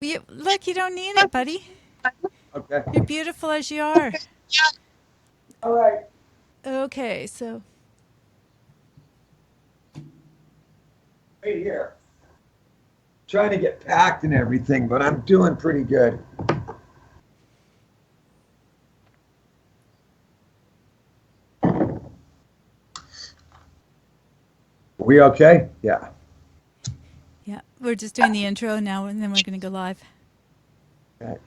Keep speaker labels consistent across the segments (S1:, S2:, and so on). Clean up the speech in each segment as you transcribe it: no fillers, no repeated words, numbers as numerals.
S1: Look, you don't need it, buddy.
S2: Okay.
S1: You're beautiful as you are.
S2: All right.
S1: Okay, so
S2: Right here. Trying to get packed and everything, but I'm doing pretty good. We okay? Yeah.
S1: yeah, we're just doing the intro now, and then we're going to go live.
S2: Okay.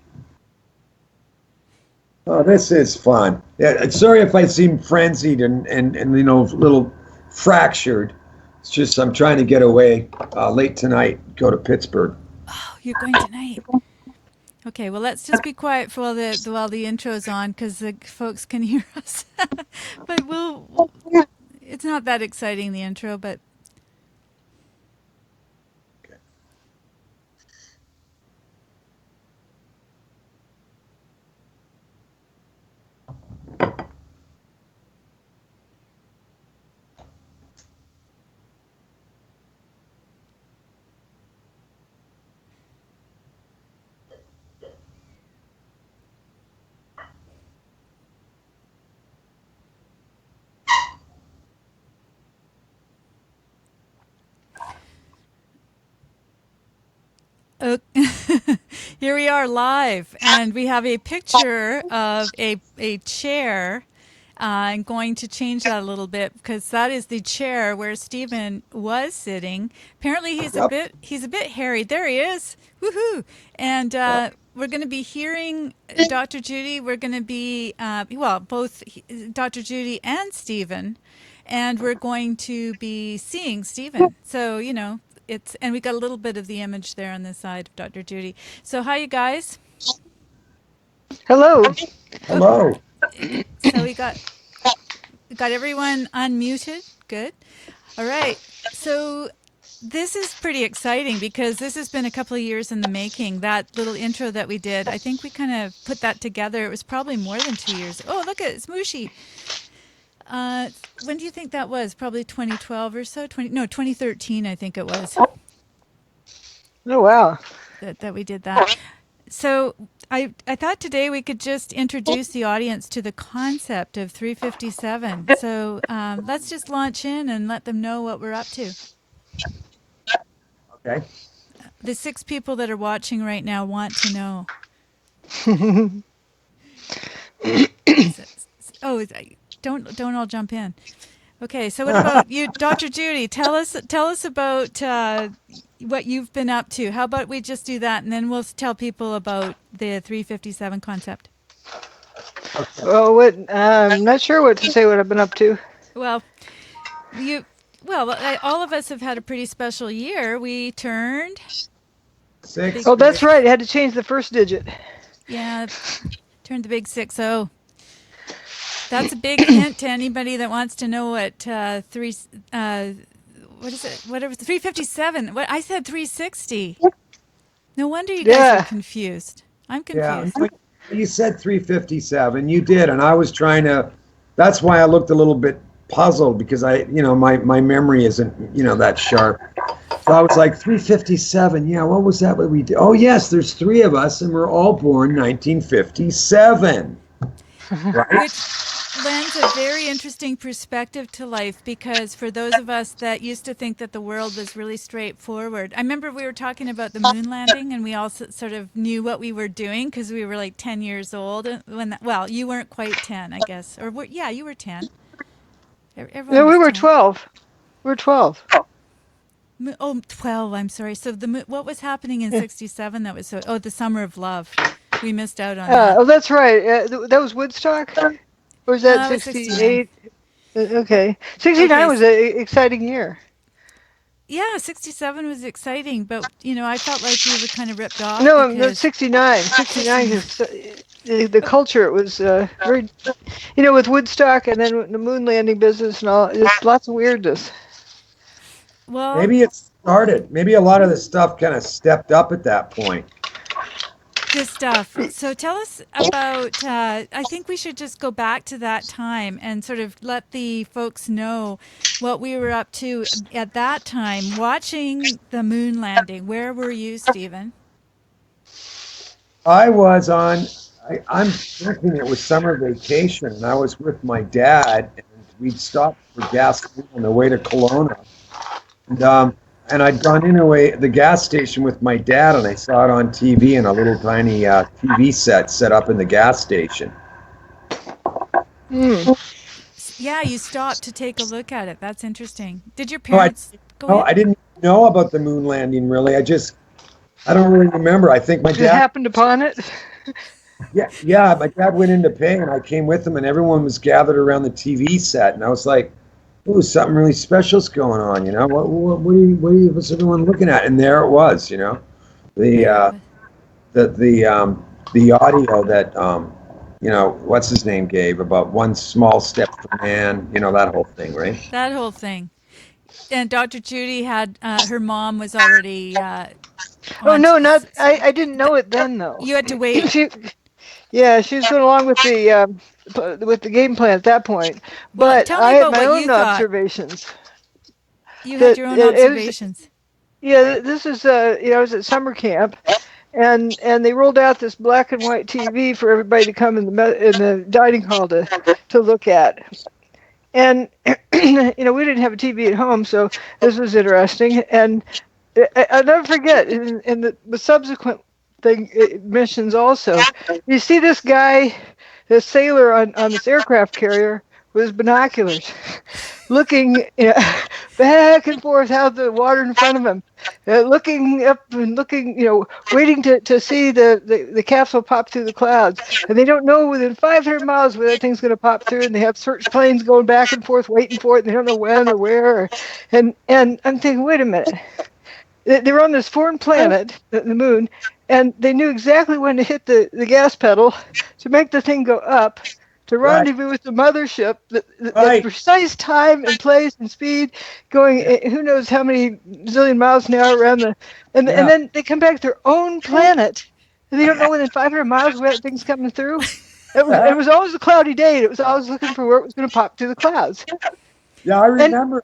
S2: Oh, this is fun. Yeah, sorry if I seem frenzied and a little fractured. It's just I'm trying to get away late tonight, go to Pittsburgh.
S1: Oh, you're going tonight. Okay, well, let's just be quiet for while the intro's on, because the folks can hear us. But it's not that exciting, the intro, but oh, here we are live, and we have a picture of a chair. I'm going to change that a little bit because that is the chair where Stephen was sitting. Apparently,
S2: Yep.
S1: he's a bit harried. There he is. Woohoo! And
S2: Yep.
S1: we're going to be hearing Dr. Judy. We're going to be both Dr. Judy and Stephen, and we're going to be seeing Stephen. So and we got a little bit of the image there on the side of Dr. Judy. So hi, you guys.
S3: Hello.
S1: Oh,
S2: Hello.
S1: so we got everyone unmuted. Good. All right. So this is pretty exciting because this has been a couple of years in the making. That little intro that we did, I think we kind of put that together. It was probably more than 2 years. Oh, look at it. It's Mushy. When do you think that was? Probably 2012 or so? 2013, I think it was
S3: Oh, wow.
S1: that we did that. So I thought today we could just introduce the audience to the concept of 357. So let's just launch in and let them know what we're up to.
S2: Okay.
S1: The 6 people that are watching right now want to know. Oh, don't all jump in. Okay, so what about you, Dr. Judy? Tell us about what you've been up to. How about we just do that, and then we'll tell people about the 357 concept.
S3: Well, I'm not sure what to say. What I've been up to.
S1: Well, all of us have had a pretty special year. We turned
S2: Six.
S3: Oh, that's right. I had to change the first digit.
S1: yeah, turned the big 60. That's a big hint to anybody that wants to know what what is it? Whatever 357. What I said 360. No wonder you guys are
S3: Yeah.
S1: confused. I'm
S2: Yeah.
S1: confused.
S2: You said 357. You did, and I was trying to. That's why I looked a little bit puzzled because my memory isn't that sharp. So I was like 357. Yeah, what was that? What we did? Oh yes, there's 3 of us, and we're all born 1957. Right?
S1: Which lends a very interesting perspective to life because for those of us that used to think that the world was really straightforward, I remember we were talking about the moon landing and we all sort of knew what we were doing because we were like 10 years old well, you weren't quite 10, I guess. Yeah, you were 10. Everyone
S3: No, we
S1: was
S3: were
S1: 10.
S3: 12. We were 12.
S1: Oh, 12, I'm sorry. So what was happening in 67 that was the Summer of Love. We missed out on that.
S3: Oh, that's right. That was Woodstock? Or was that
S1: No, it was 69.
S3: 68? Okay. 69
S1: Okay,
S3: was an exciting year.
S1: yeah, 67 was exciting, but I felt like we were kind of ripped off
S3: No, no,
S1: because
S3: 69. 69
S1: 69.
S3: is the culture. It was very, with Woodstock and then the moon landing business and all. It's lots of weirdness.
S1: Well,
S2: Maybe it started. Maybe a lot of the stuff kind of stepped up at that point.
S1: this stuff. So tell us about, I think we should just go back to that time and sort of let the folks know what we were up to at that time watching the moon landing. Where were you, Stephen?
S2: I was on. I'm thinking it was summer vacation, and I was with my dad, and we'd stopped for gasoline on the way to Kelowna, and I'd gone into the gas station with my dad, and I saw it on TV in a little tiny TV set up in the gas station.
S3: Hmm.
S1: Yeah, you stopped to take a look at it. That's interesting. Did your
S2: No, I
S1: parents go
S2: no,
S1: in?
S2: I didn't know about the moon landing really. I don't really remember. I think my
S3: Just
S2: dad.
S3: happened upon it.
S2: Yeah, yeah. My dad went in to pay, and I came with him, and everyone was gathered around the TV set, and I was like, "Ooh, something really special's going on." You know, what's everyone looking at? And there it was. You know, the
S1: There it
S2: uh,
S1: was.
S2: the audio that what's his name gave about one small step for man. You know that whole thing, right?
S1: That whole thing. And Dr. Judy had her mom was already
S3: Oh
S1: on.
S3: no, not I didn't know it then though.
S1: You had to wait.
S3: She, yeah, she was going along with the game plan at that point.
S1: Well,
S3: But
S1: tell me
S3: I had
S1: about
S3: my
S1: what you
S3: own
S1: thought.
S3: observations.
S1: You had
S3: That
S1: your own
S3: it was
S1: observations.
S3: yeah. This is I was at summer camp, and they rolled out this black and white TV for everybody to come in the dining hall to look at. And we didn't have a TV at home, so this was interesting. And I'll never forget in the subsequent missions also. You see this guy, this sailor on this aircraft carrier with his binoculars, looking back and forth out the water in front of him, looking up and looking, waiting to see the capsule pop through the clouds. And they don't know within 500 miles where that thing's going to pop through, and they have search planes going back and forth waiting for it, and they don't know when or where. And I'm thinking, wait a minute. They were on this foreign planet, the moon, and they knew exactly when to hit the gas pedal to make the thing go up, to
S2: Right,
S3: rendezvous with the mothership, at the
S2: right.
S3: precise time and place and speed, going
S2: Yeah,
S3: who knows how many zillion miles an hour around and
S2: yeah.
S3: then they come back to their own planet, and they don't know within 500 miles where that thing's coming through. It was always a cloudy day, and it was always looking for where it was going to pop through the clouds.
S2: Yeah, I
S3: And
S2: remember.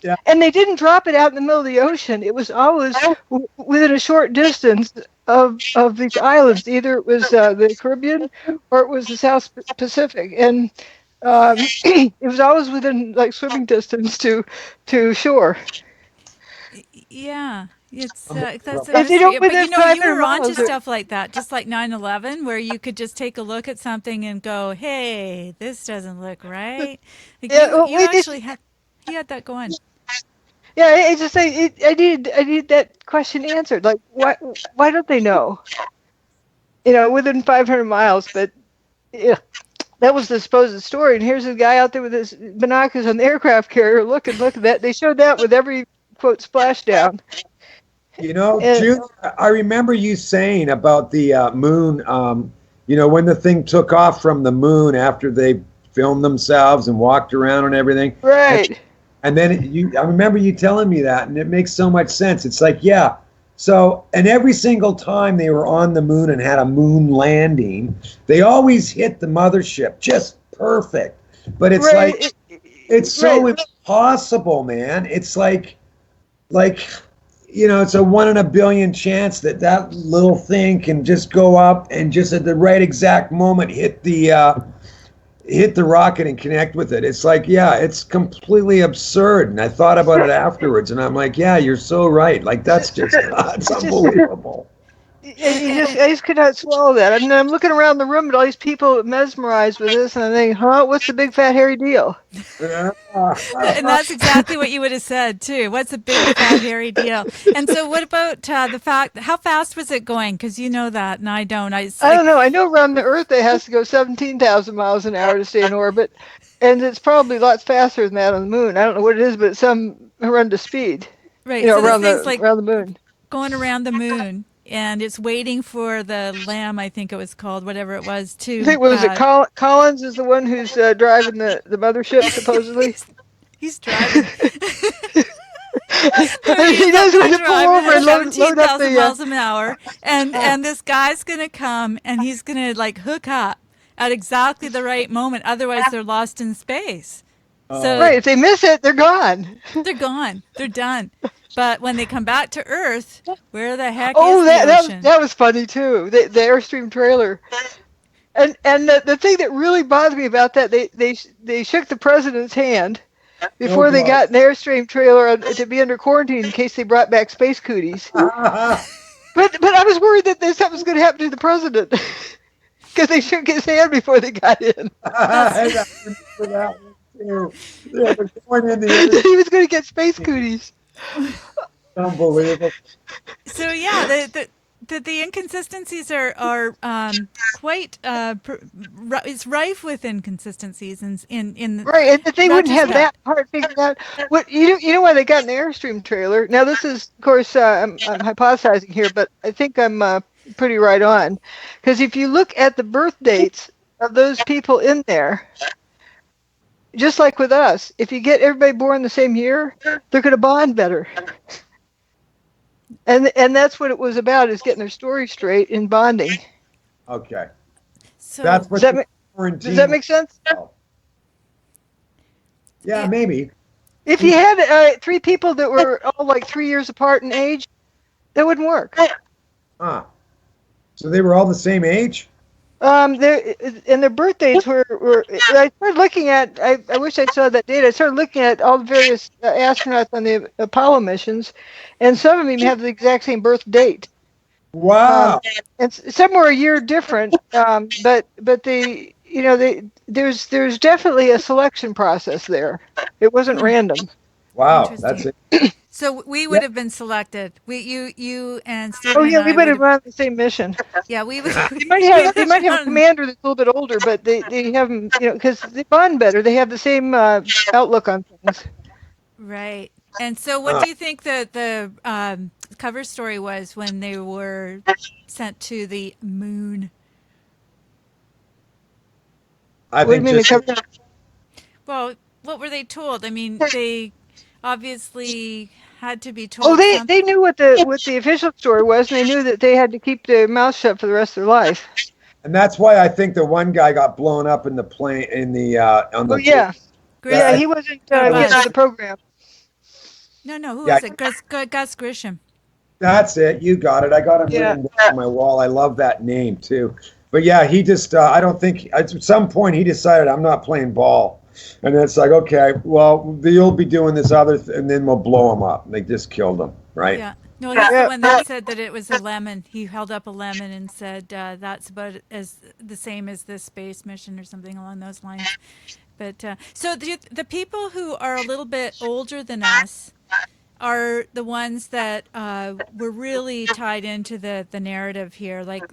S2: Yeah,
S3: and they didn't drop it out in the middle of the ocean. It was always within a short distance of these islands. Either it was the Caribbean or it was the South Pacific, and it was always within like swimming distance to shore.
S1: Yeah, it's that's a
S2: unbelievable.
S3: And they
S1: mystery.
S3: don't
S1: But
S3: within
S1: you
S3: 500
S1: were onto
S3: miles.
S1: stuff like that, just like 9/11, where you could just take a look at something and go, "Hey, this doesn't look right." Like
S3: Yeah, well,
S1: you
S3: wait,
S1: actually had you had that going.
S3: yeah. I just say I need that question answered. Like, why don't they know? Within 500 miles, but yeah. That was the supposed story. And here's a guy out there with his binoculars on the aircraft carrier looking, look at that. They showed that with every quote splashdown.
S2: You know,
S3: And
S2: Jude, I remember you saying about the moon. When the thing took off from the moon after they filmed themselves and walked around and everything, and
S3: right.
S2: and then I remember you telling me that, and it makes so much sense. It's like, yeah. So, and every single time they were on the moon and had a moon landing, they always hit the mothership just perfect. But it's
S3: Right.
S2: like it's so
S3: Right.
S2: impossible, man. It's like it's a 1 in a billion chance that that little thing can just go up and just at the right exact moment hit the rocket and connect with it. It's like, yeah, it's completely absurd. And I thought about it afterwards, and I'm like, yeah, you're so right. Like that's just it's
S3: It's just,
S2: unbelievable.
S3: I just could not swallow that. I mean, I'm looking around the room at all these people mesmerized with this, and I think, huh, what's the big fat hairy deal?
S1: And that's exactly what you would have said too. What's a big fat hairy deal? And so, what about the fact? How fast was it going? Because you know that, and I don't. It's
S3: I don't
S1: like
S3: know. I know around the Earth it has to go 17,000 miles an hour to stay in orbit, and it's probably lots faster than that on the moon. I don't know what it is, but it's some horrendous speed,
S1: right. So this
S3: around
S1: thing's
S3: the
S1: like
S3: around the moon.
S1: going around the moon, and it's waiting for the lamb. I think it was called, whatever it was,
S3: I
S1: to.
S3: think what was it? Collins is the one who's driving the mothership supposedly.
S1: He's driving.
S3: He
S1: He's up
S3: knows
S1: there
S3: when to pull
S1: driving
S3: over
S1: at
S3: and load up
S1: 17,000
S3: the.
S1: miles an hour, and this guy's gonna come and he's gonna like hook up at exactly the right moment. Otherwise, they're lost in space. So
S3: Right, if they miss it, they're gone.
S1: they're gone. They're done. But when they come back to Earth, where the heck
S3: Oh,
S1: is the ocean?
S3: that was funny too. The Airstream trailer. And the thing that really bothered me about that, they shook the president's hand
S2: Oh
S3: before they got an Airstream trailer to be under quarantine in case they brought back space cooties.
S2: God.
S3: But I was worried that something was going to happen to the president because they shook his hand before they got in.
S2: I remember that one too. Yeah, they're going in the
S3: That he was going to get space cooties.
S2: unbelievable.
S1: So yeah, the inconsistencies are quite it's rife with inconsistencies in
S3: Right, and that they wouldn't have
S1: retrospect.
S3: that part figured out. What you know why they got an Airstream trailer? Now this is, of course, I'm hypothesizing here, but I think I'm pretty right on, because if you look at the birth dates of those people in there, just like with us, if you get everybody born the same year, they're going to bond better. And that's what it was about, is getting their story straight in bonding.
S2: Okay.
S1: So
S2: That's what
S3: Does
S2: the
S3: does that
S2: quarantine.
S3: make sense?
S2: Yeah,
S1: Yeah.
S2: maybe.
S3: If you had three people that were all like 3 years apart in age, that wouldn't work.
S2: Huh. So they were all the same age?
S3: Their and their birth dates were. I started looking at. I wish I saw that data. I started looking at all the various astronauts on the Apollo missions, and some of them have the exact same birth date.
S2: Wow.
S3: And some were a year different. But they, there's definitely a selection process there. It wasn't random.
S2: Wow. That's
S1: interesting.
S2: it.
S1: So we
S2: Yeah.
S1: would have been selected. You and
S3: Oh
S1: Stephen and
S3: yeah, we
S1: I
S3: might
S1: would
S3: have
S1: have.
S3: run the same mission.
S1: Yeah, we would. We would
S3: They
S1: have
S3: might have a
S1: done
S3: commander that's a little bit older, but they have them, because they bond better. They have the same outlook on things.
S1: right. And so, what
S2: Huh.
S1: do you think the cover story was when they were sent to the moon?
S2: I
S3: What do you
S2: think
S3: mean the
S2: just
S3: cover?
S1: Well, what were they told? I mean, they obviously had to be
S3: Oh,
S1: told something.
S3: they knew what the official story was, and they knew that they had to keep their mouth shut for the rest of their life.
S2: and that's why I think the one guy got blown up in the plane in the on
S3: Oh
S2: the
S3: yeah, yeah.
S2: I,
S1: Grisham
S3: He wasn't
S1: or
S2: that
S3: getting
S2: was
S3: to the
S1: Bush?
S3: program.
S1: No. Who
S2: yeah,
S1: was it? Gus Grisham.
S2: that's it. You got it. I got him
S3: Yeah.
S2: written down on my wall. I love that name too. But yeah, he just I don't think at some point he decided I'm not playing ball. And it's like, okay, well, you'll be doing this other and then we'll blow him up. And they just killed him, right?
S1: Yeah. No, he's the
S3: Yeah.
S1: one that said that it was a lemon. He held up a lemon and said that's about as the same as this space mission or something along those lines. But so the people who are a little bit older than us are the ones that were really tied into the narrative here. Like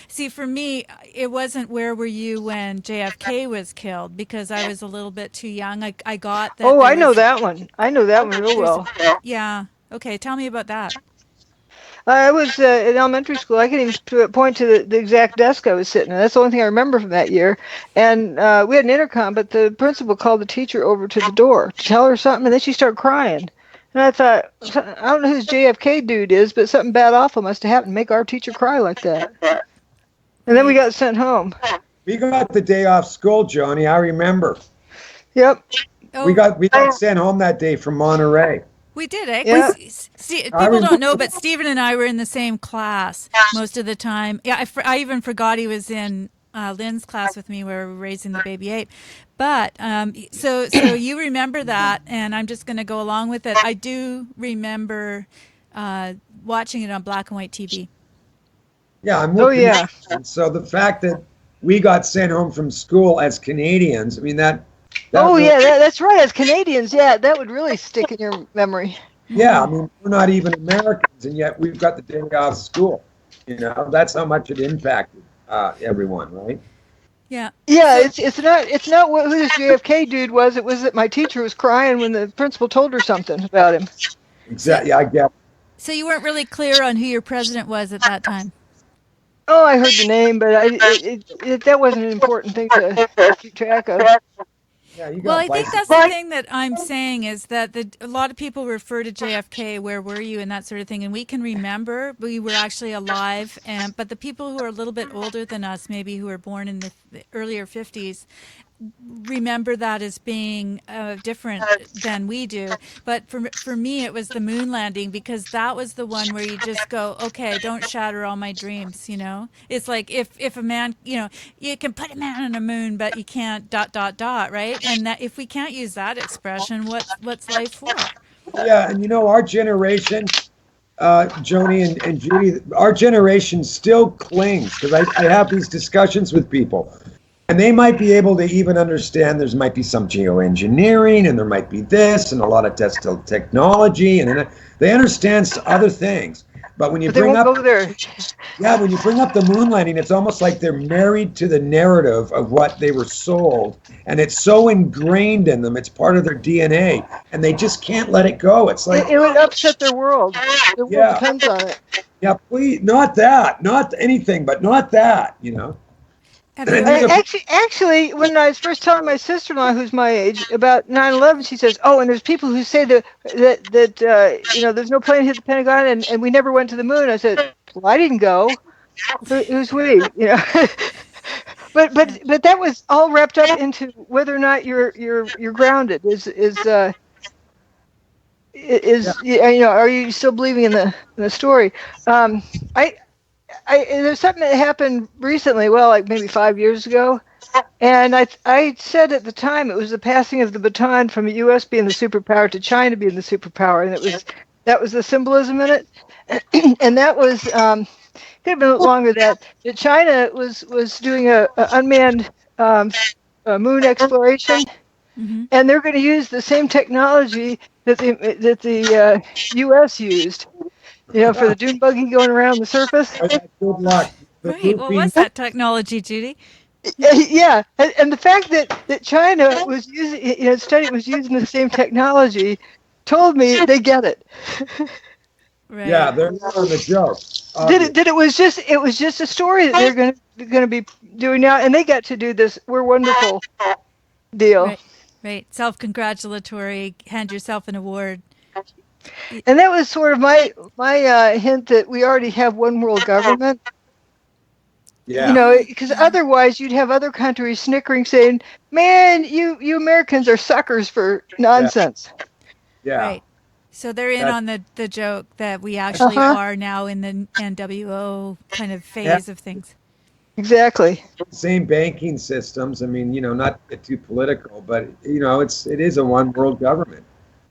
S1: see, for me, it wasn't where were you when JFK was killed because I was a little bit too young. I got that
S3: Oh,
S1: there
S3: I know
S1: was
S3: that one. I know that one real
S1: there's
S3: well.
S1: yeah. Okay, tell me about that.
S3: I was in elementary school. I can even point to the exact desk I was sitting at. That's the only thing I remember from that year. And we had an intercom, but the principal called the teacher over to the door to tell her something, and then she started crying. And I thought, I don't know who this JFK dude is, but something bad awful must have happened to make our teacher cry like that. And then we
S1: Right.
S3: got sent home.
S2: We got the day off school, Johnny. I remember.
S3: Yep.
S2: We
S1: Oh,
S2: got sent home that day from Monterey.
S1: we did, eh?
S3: Yeah.
S1: Because
S2: I
S1: people
S2: remember.
S1: don't know, but Stephen and I were in the same class most of the time. Yeah, I even forgot he was in Lynn's class with me where we were raising the baby ape. But so you remember that, and I'm just going to go along with it. I do remember watching it on black and white TV.
S2: Yeah, I'm
S3: Oh,
S2: with
S3: yeah.
S2: Canadians. So the fact that we got sent home from school as Canadians, I mean that
S3: Oh,
S2: really,
S3: yeah. That's right. As Canadians, yeah, that would really stick in your memory.
S2: yeah, I mean we're not even Americans, and yet we've got the day off school. You know, that's how much it impacted everyone, right?
S1: Yeah.
S3: Yeah,
S1: So
S3: it's not who this JFK dude was. It was that my teacher was crying when the principal told her something about him.
S1: so
S2: Exactly. I get.
S1: so you weren't really clear on who your president was at that time.
S3: Oh, I heard the name, but that wasn't an important thing to keep track of.
S2: Yeah, you
S1: Well,
S2: got
S1: I think
S2: bicycles.
S1: that's the thing that I'm saying is that a lot of people refer to JFK, where were you, and that sort of thing, and we can remember we were actually alive, and but the people who are a little bit older than us, maybe who were born in the earlier 50s, remember that as being different than we do. But for me, it was the moon landing, because that was the one where you just go, okay, don't shatter all my dreams. You know, it's like if a man, you know, you can put a man on a moon, but you can't dot dot dot, right? And that if we can't use that expression, what's life for?
S2: Yeah, and you know, our generation, Joni and Judy, our generation still clings, because I have these discussions with people, and they might be able to even understand there might be some geoengineering, and there might be this, and a lot of technology, and they understand other things. But when you
S3: But they
S2: bring
S3: won't
S2: up,
S3: go there.
S2: yeah, when you bring up the moon landing, it's almost like they're married to the narrative of what they were sold, and it's so ingrained in them. It's part of their DNA, and they just can't let it go. It's like,
S3: It would upset their world. Their world
S2: yeah,
S3: depends on it.
S2: yeah, please, not that, not anything, but not that, you know.
S1: Have
S2: And
S1: you
S2: these
S1: ever?
S2: are,
S3: Actually, when I was first telling my sister-in-law, who's my age, about 9/11, she says, "Oh, and there's people who say that you know, there's no plane hit the Pentagon, and we never went to the moon." I said, "Well, I didn't go. Who's we?" You know. But that was all wrapped up into whether or not you're grounded.
S2: yeah,
S3: You know, are you still believing in the story? Um, I there's something that happened recently. Well, like maybe 5 years ago. And I said at the time it was the passing of the baton from the U.S. being the superpower to China being the superpower, and that was the symbolism in it, and that was could have been a little longer. That China was doing a unmanned moon exploration,
S1: Mm-hmm.
S3: and they're going to use the same technology that the U.S. used, you know, for the dune buggy going around the surface.
S2: good luck. The
S1: Right. What
S2: looping,
S1: was that technology, Judy?
S3: Yeah, and the fact that China was using, you know, studying was using the same technology, told me they get it.
S1: Right.
S2: yeah, they're on the joke,
S3: Did
S2: obvious.
S3: it was just a story that they're going to be doing now, and they got to do this "We're Wonderful" deal,
S1: Right. Right. Self-congratulatory. Hand yourself an award.
S3: and that was sort of my hint that we already have one world government. You
S2: Yeah,
S3: know,
S1: Oh,
S3: because
S1: yeah.
S3: otherwise you'd have other countries snickering, saying, "Man, you Americans are suckers for
S2: yeah,
S3: nonsense."
S2: yeah.
S1: Right. So they're in
S2: That,
S1: on the joke that we
S3: Uh
S1: actually
S3: huh.
S1: are now in the NWO kind of
S2: yeah,
S1: phase of things.
S3: Exactly.
S2: same banking systems. I mean, you know, not to get too political, but you know, it is a one world government.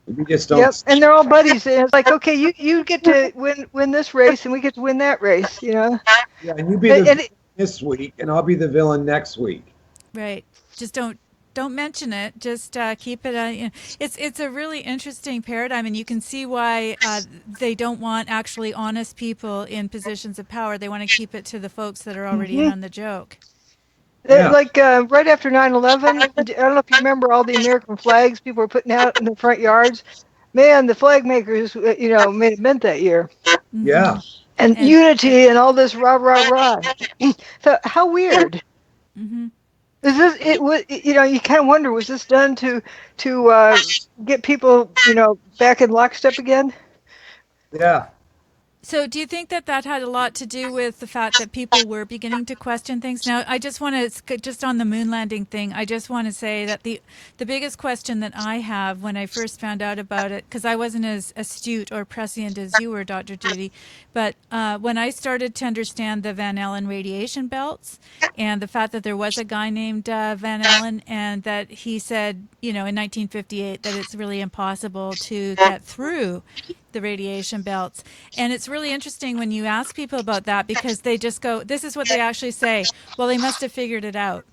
S2: We just
S3: Yep,
S2: don't.
S3: and they're all buddies. And it's like, okay, you get to win this race, and we get to win that race. You know,
S2: Yeah, and you be the
S3: and
S2: villain this week, and I'll be the villain next week.
S1: Right. Just don't mention it. Just keep it. You know, it's a really interesting paradigm, and you can see why they don't want actually honest people in positions of power. They want to keep it to the folks that are already in
S3: hmm
S1: on the joke.
S2: Yeah,
S3: like right after 9/11, I don't know if you remember all the American flags people were putting out in the front yards. Man, the flag makers, you know, made it meant that year,
S1: Hmm.
S2: yeah,
S3: and
S1: And
S3: unity and all this rah rah rah. So how weird
S1: hmm
S3: is this? It was, you know, you kind of wonder, was this done to get people, you know, back in lockstep again?
S2: yeah.
S1: So, do you think that that had a lot to do with the fact that people were beginning to question things? Now, I just want to just on the moon landing thing. I just want to say that the biggest question that I have when I first found out about it, because I wasn't as astute or prescient as you were, Dr. Judy, but when I started to understand the Van Allen radiation belts and the fact that there was a guy named Van Allen, and that he said, you know, in 1958 that it's really impossible to get through the radiation belts. And it's really interesting when you ask people about that, because they just go, this is what they actually say. Well, they must have figured it out.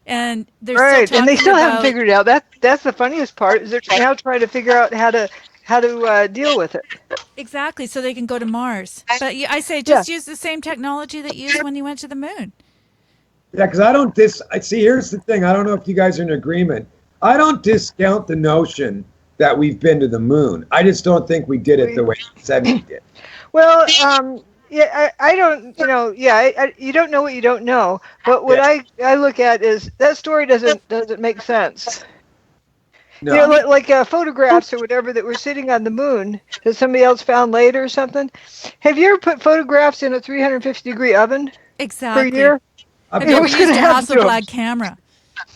S1: And they're still
S3: Right, and they
S1: talking
S3: still haven't
S1: about,
S3: figured it out. That's the funniest part. Is they're now trying to figure out how to deal with it.
S1: exactly, so they can go to Mars. But I say
S3: Yeah,
S1: just use the same technology that you used when you went to the moon.
S2: Yeah, because I see, here's the thing. I don't know if you guys are in agreement. I don't discount the notion that we've been to the moon. I just don't think we did it the
S3: we
S2: way he said we did.
S3: well, yeah, I don't, you know, yeah, you don't know what you don't know. But what
S2: Yeah.
S3: I look at is that story doesn't make sense. You know,
S1: Well,
S2: No.
S1: the
S3: like photographs or whatever that were sitting on the moon that somebody else found later or something. Have you ever put photographs in a 350-degree oven for a
S1: exactly.
S3: year?
S2: I've
S1: Have you
S3: You know,
S2: done
S1: ever
S3: what's going
S1: used
S3: to
S1: a
S3: happen to them?
S1: Hasselblad camera?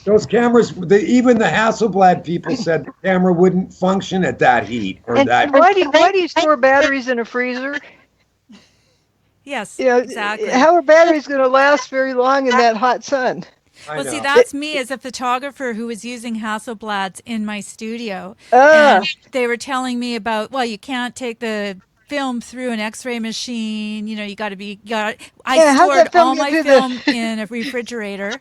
S2: Those cameras, even the Hasselblad people said the camera wouldn't function at that heat or
S3: And
S2: that.
S3: why do you store batteries in a freezer?
S1: Yes,
S3: You know,
S1: exactly.
S3: how are batteries going to last very long in that hot sun?
S2: I
S1: Well, see,
S2: know.
S1: that's me as a photographer who was using Hasselblads in my studio.
S3: Ah,
S1: And they were telling me about, well, you can't take the film through an x-ray machine. You know, I
S3: yeah. How'd
S1: stored
S3: that film
S1: all
S3: get
S1: my
S3: through
S1: film
S3: the?
S1: in a refrigerator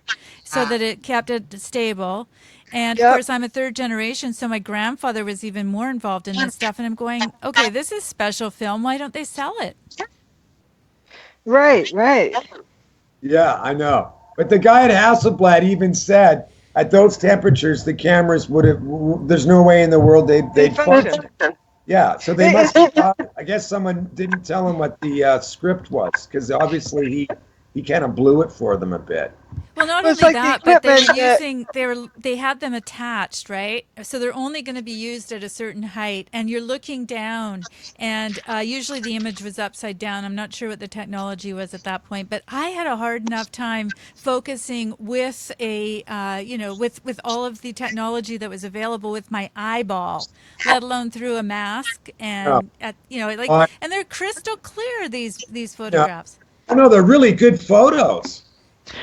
S1: so that it kept it stable. And of
S3: Yep.
S1: course, I'm a third generation, so my grandfather was even more involved in this stuff. And I'm going, okay, this is special film. Why don't they sell it?
S3: Right. Right.
S2: Yeah, I know. But the guy at Hasselblad even said at those temperatures, the cameras would have, there's no way in the world
S3: They
S2: they'd
S3: function.
S2: function. Yeah, so they must have thought, I guess someone didn't tell him what the script was because obviously he kind of blew it for them a bit.
S1: Well, not
S3: Well, it's
S1: only
S3: like the
S1: that, but
S3: equipment.
S1: they had them attached, right? So they're only going to be used at a certain height, and you're looking down, and usually the image was upside down. I'm not sure what the technology was at that point, but I had a hard enough time focusing with with all of the technology that was available with my eyeball, let alone through a mask,
S2: Yeah,
S1: and
S2: I,
S1: and they're crystal clear these
S2: yeah,
S1: photographs.
S2: I know they're really good photos.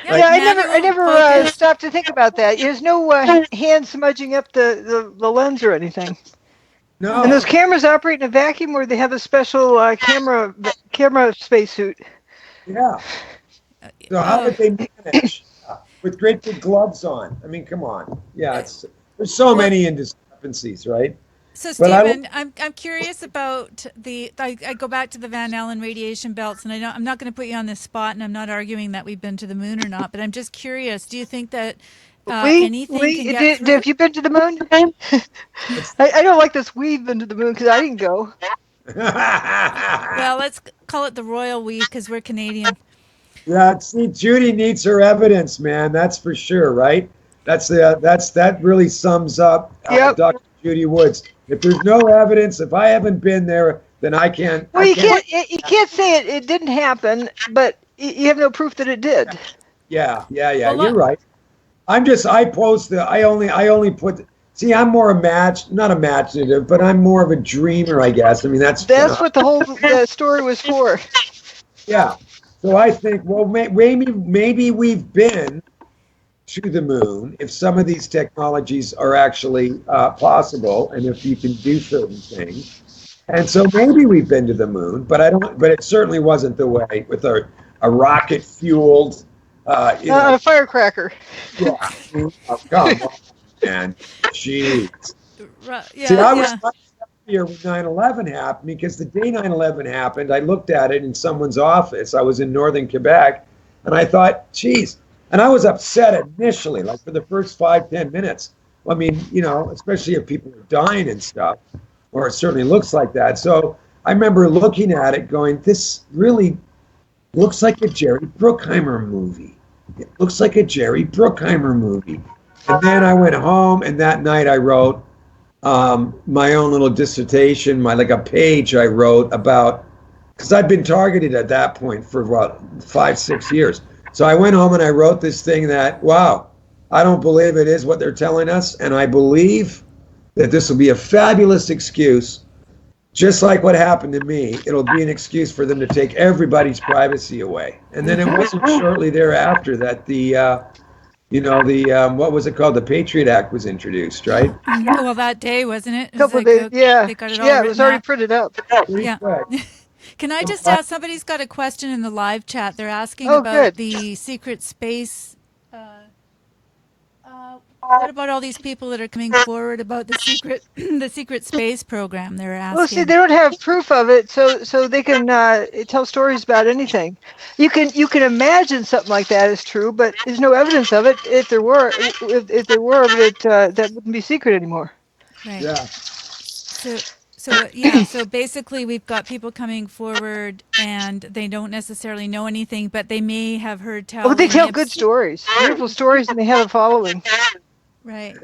S1: Yeah,
S2: Like,
S3: Yeah, I
S1: manual
S3: never
S1: focus.
S3: stopped to think about that. There's no hand smudging up the lens or anything. And those
S2: no,
S3: cameras operate in a vacuum, or they have a special camera spacesuit.
S2: yeah. So how
S1: Oh,
S2: did they manage with great big gloves on? I mean, come on. Yeah, there's so
S1: well,
S2: many indiscrepancies, right?
S1: so
S2: But I
S1: Stephen, I'm curious about I go back to the Van Allen radiation belts, and I'm not going to put you on this spot, and I'm not arguing that we've been to the moon or not, but I'm just curious. Do you think that anything can get through?
S3: Have you been to the moon?
S2: it's
S3: I don't like this. We've been to the moon because I didn't go.
S1: Well, let's call it the royal we because we're Canadian.
S2: yeah. See, Judy needs her evidence, man. That's for sure, right? That really sums up
S3: Yep.
S2: Dr. Judy Woods. If there's no evidence, if I haven't been there, then I can't.
S3: Well,
S2: I can't.
S3: you can't say it didn't happen, but you have no proof that it did.
S2: Yeah.
S1: Well,
S2: You're
S1: look,
S2: right. I post I only put. See, I'm more not imaginative, but I'm more of a dreamer, I guess. I mean,
S3: That's what the whole story was for.
S2: yeah. So I think, well, maybe we've been to the moon if some of these technologies are actually possible, and if you can do certain things. And so maybe we've been to the moon, but I don't. But it certainly wasn't the way with a rocket fueled.
S3: A firecracker.
S2: Yeah. Oh, come on, man. Jeez. See,
S1: yeah,
S2: I was
S1: yeah.
S2: much happier when 9/11 happened because the day 9/11 happened, I looked at it in someone's office. I was in northern Quebec, and I thought, geez. And I was upset initially, like for the first 5, 10 minutes. I mean, especially if people are dying and stuff, or it certainly looks like that. So I remember looking at it going, this really looks like a Jerry Bruckheimer movie. It looks like a Jerry Bruckheimer movie. And then I went home, and that night I wrote my own little dissertation, like a page I wrote about, because I'd been targeted at that point for about 5, 6 years. So I went home and I wrote this thing that, wow, I don't believe it is what they're telling us, and I believe that this will be a fabulous excuse, just like what happened to me. It'll be an excuse for them to take everybody's privacy away. And then it wasn't shortly thereafter that what was it called? The Patriot Act was introduced, right?
S1: Well, that day wasn't it? It was
S3: Couple of
S1: like
S3: days. Yeah.
S1: they got it all
S3: Yeah. It was
S1: written
S3: already
S1: up.
S3: printed up.
S2: Pretty
S1: Yeah.
S2: quick.
S1: Can I
S2: So
S1: just ask? Somebody's got a question in the live chat. They're asking
S3: Oh,
S1: about
S3: good.
S1: the secret space. What about all these people that are coming forward about the secret, the secret space program? They're
S3: Well, see,
S1: asking.
S3: they don't have proof of it, so they can tell stories about anything. You can imagine something like that is true, but there's no evidence of it. If there were, that wouldn't be secret anymore.
S1: Right.
S2: Yeah.
S1: So basically we've got people coming forward and they don't necessarily know anything, but they may have heard
S3: Oh,
S1: tell
S3: but they
S1: in the
S3: tell good stories, beautiful stories, and they have a following.
S1: Right.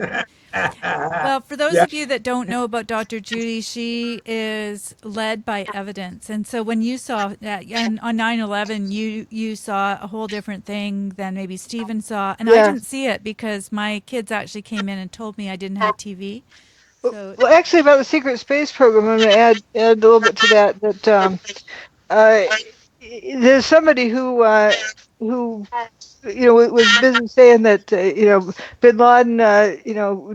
S1: Well, for those
S2: Yeah.
S1: of you that don't know about Dr. Judy, she is led by evidence. And so when you saw that and on 9/11, you saw a whole different thing than maybe Stephen saw. And I
S3: Yeah.
S1: didn't see it because my kids actually came in and told me I didn't have TV. So,
S3: Well, actually, about the secret space program, I'm going to add a little bit to that. Uh, there's somebody who was busy saying that Bin Laden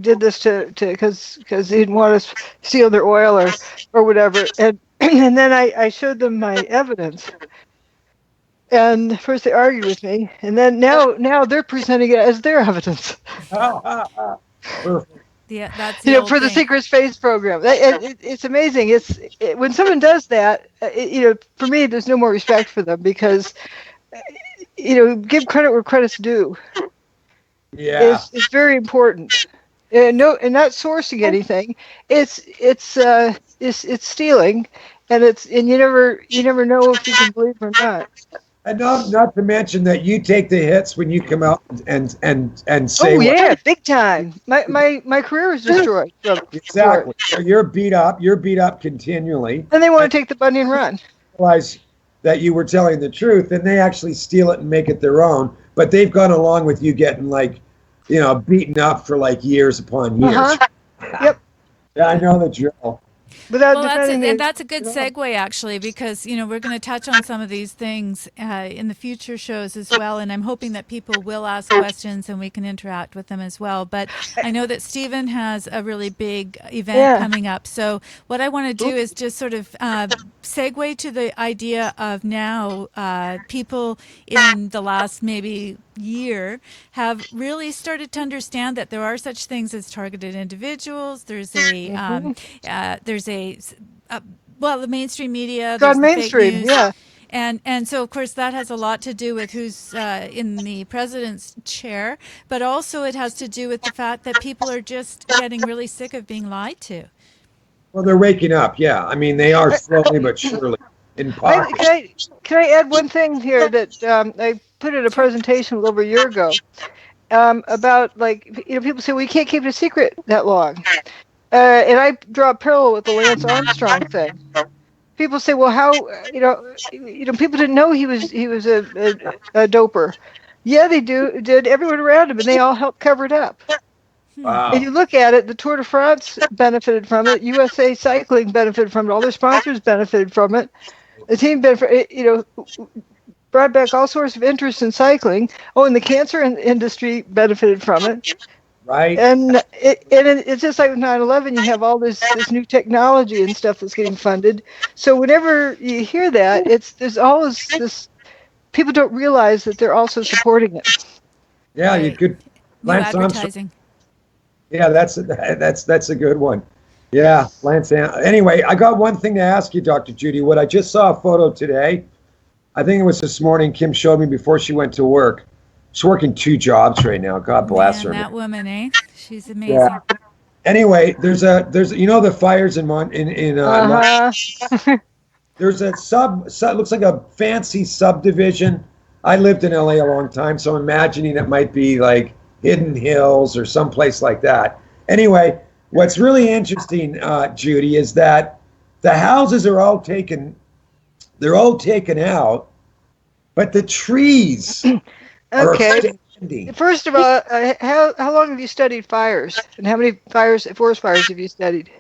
S3: did this to because he didn't want us steal their oil or whatever, and and then I showed them my evidence, and first they argued with me, and then now they're presenting it as their evidence.
S2: Perfect.
S1: yeah, that's the old
S3: For the
S1: thing.
S3: secret space program. It's amazing. When someone does that, for me, there's no more respect for them because, give credit where credit's due.
S2: Yeah.
S3: It's very important. And no, and not sourcing anything. It's stealing, and you never know if you can believe or not.
S2: And not to mention that you take the hits when you come out and say
S3: Oh
S2: what
S3: yeah, big time. My career was destroyed for
S2: exactly.
S3: it,
S2: So you're beat up. You're beat up continually.
S3: and they
S2: And
S3: want to take the money and run.
S2: realize that you were telling the truth, and they actually steal it and make it their own. But they've gone along with you getting beaten up for like years upon years.
S3: Uh-huh. Yep.
S2: Yeah, I know the drill.
S3: Without
S1: Well, that's
S3: defending
S1: it, and
S3: me
S1: that's a good
S3: at all.
S1: segue actually, because we're going to touch on some of these things in the future shows as well, and I'm hoping that people will ask questions and we can interact with them as well. But I know that Stephen has a really big event
S3: Yeah.
S1: coming up, so what I want to do
S3: Oops.
S1: is just sort of segue to the idea of now people in the last maybe year have really started to understand that there are such things as targeted individuals.
S3: Mhm.
S1: There's well, the mainstream media, there's
S3: Gone
S1: the fake
S3: mainstream.
S1: news.
S3: Yeah.
S1: And so, of course, that has a lot to do with who's in the president's chair, but also it has to do with the fact that people are just getting really sick of being lied to.
S2: Well, they're waking up. Yeah, I mean they are slowly but surely in
S3: I
S2: pockets.
S3: can I add one thing here that I put in a
S1: Sure.
S3: presentation a little over a year ago about people say we can't keep it a secret that long, and I draw a parallel with the Lance Armstrong thing. People say, well, how people didn't know he was a doper. Yeah, they did everyone around him, and they all helped cover it up. If
S2: Wow.
S3: you look at it, the Tour de France benefited from it. USA Cycling benefited from it. All their sponsors benefited from it. The team benefited, brought back all sorts of interest in cycling. Oh, and the cancer industry benefited from it.
S2: Right.
S3: And it's just like with 9/11, you have all this new technology and stuff that's getting funded. So whenever you hear that, there's always this. People don't realize that they're also supporting it.
S2: Yeah, you
S1: Right.
S2: could.
S1: New
S2: Lance Armstrong.
S1: advertising.
S2: Yeah, that's a good one. Yeah, Lance. Anyway, I got one thing to ask you, Dr. Judy Wood. I just saw a photo today. I think it was this morning. Kim showed me before she went to work. She's working two jobs right now. God bless
S1: Man,
S2: her.
S1: that woman, eh? She's
S2: Yeah.
S1: amazing.
S2: Anyway, there's the fires in
S3: Uh huh.
S2: there's a looks like a fancy subdivision. I lived in LA a long time, so I'm imagining it might be like Hidden Hills or someplace like that. Anyway, what's really interesting, Judy, is that the houses are all taken. They're all taken out, but the trees are
S3: Okay.
S2: standing.
S3: First of all, how long have you studied fires, and how many forest fires have you studied?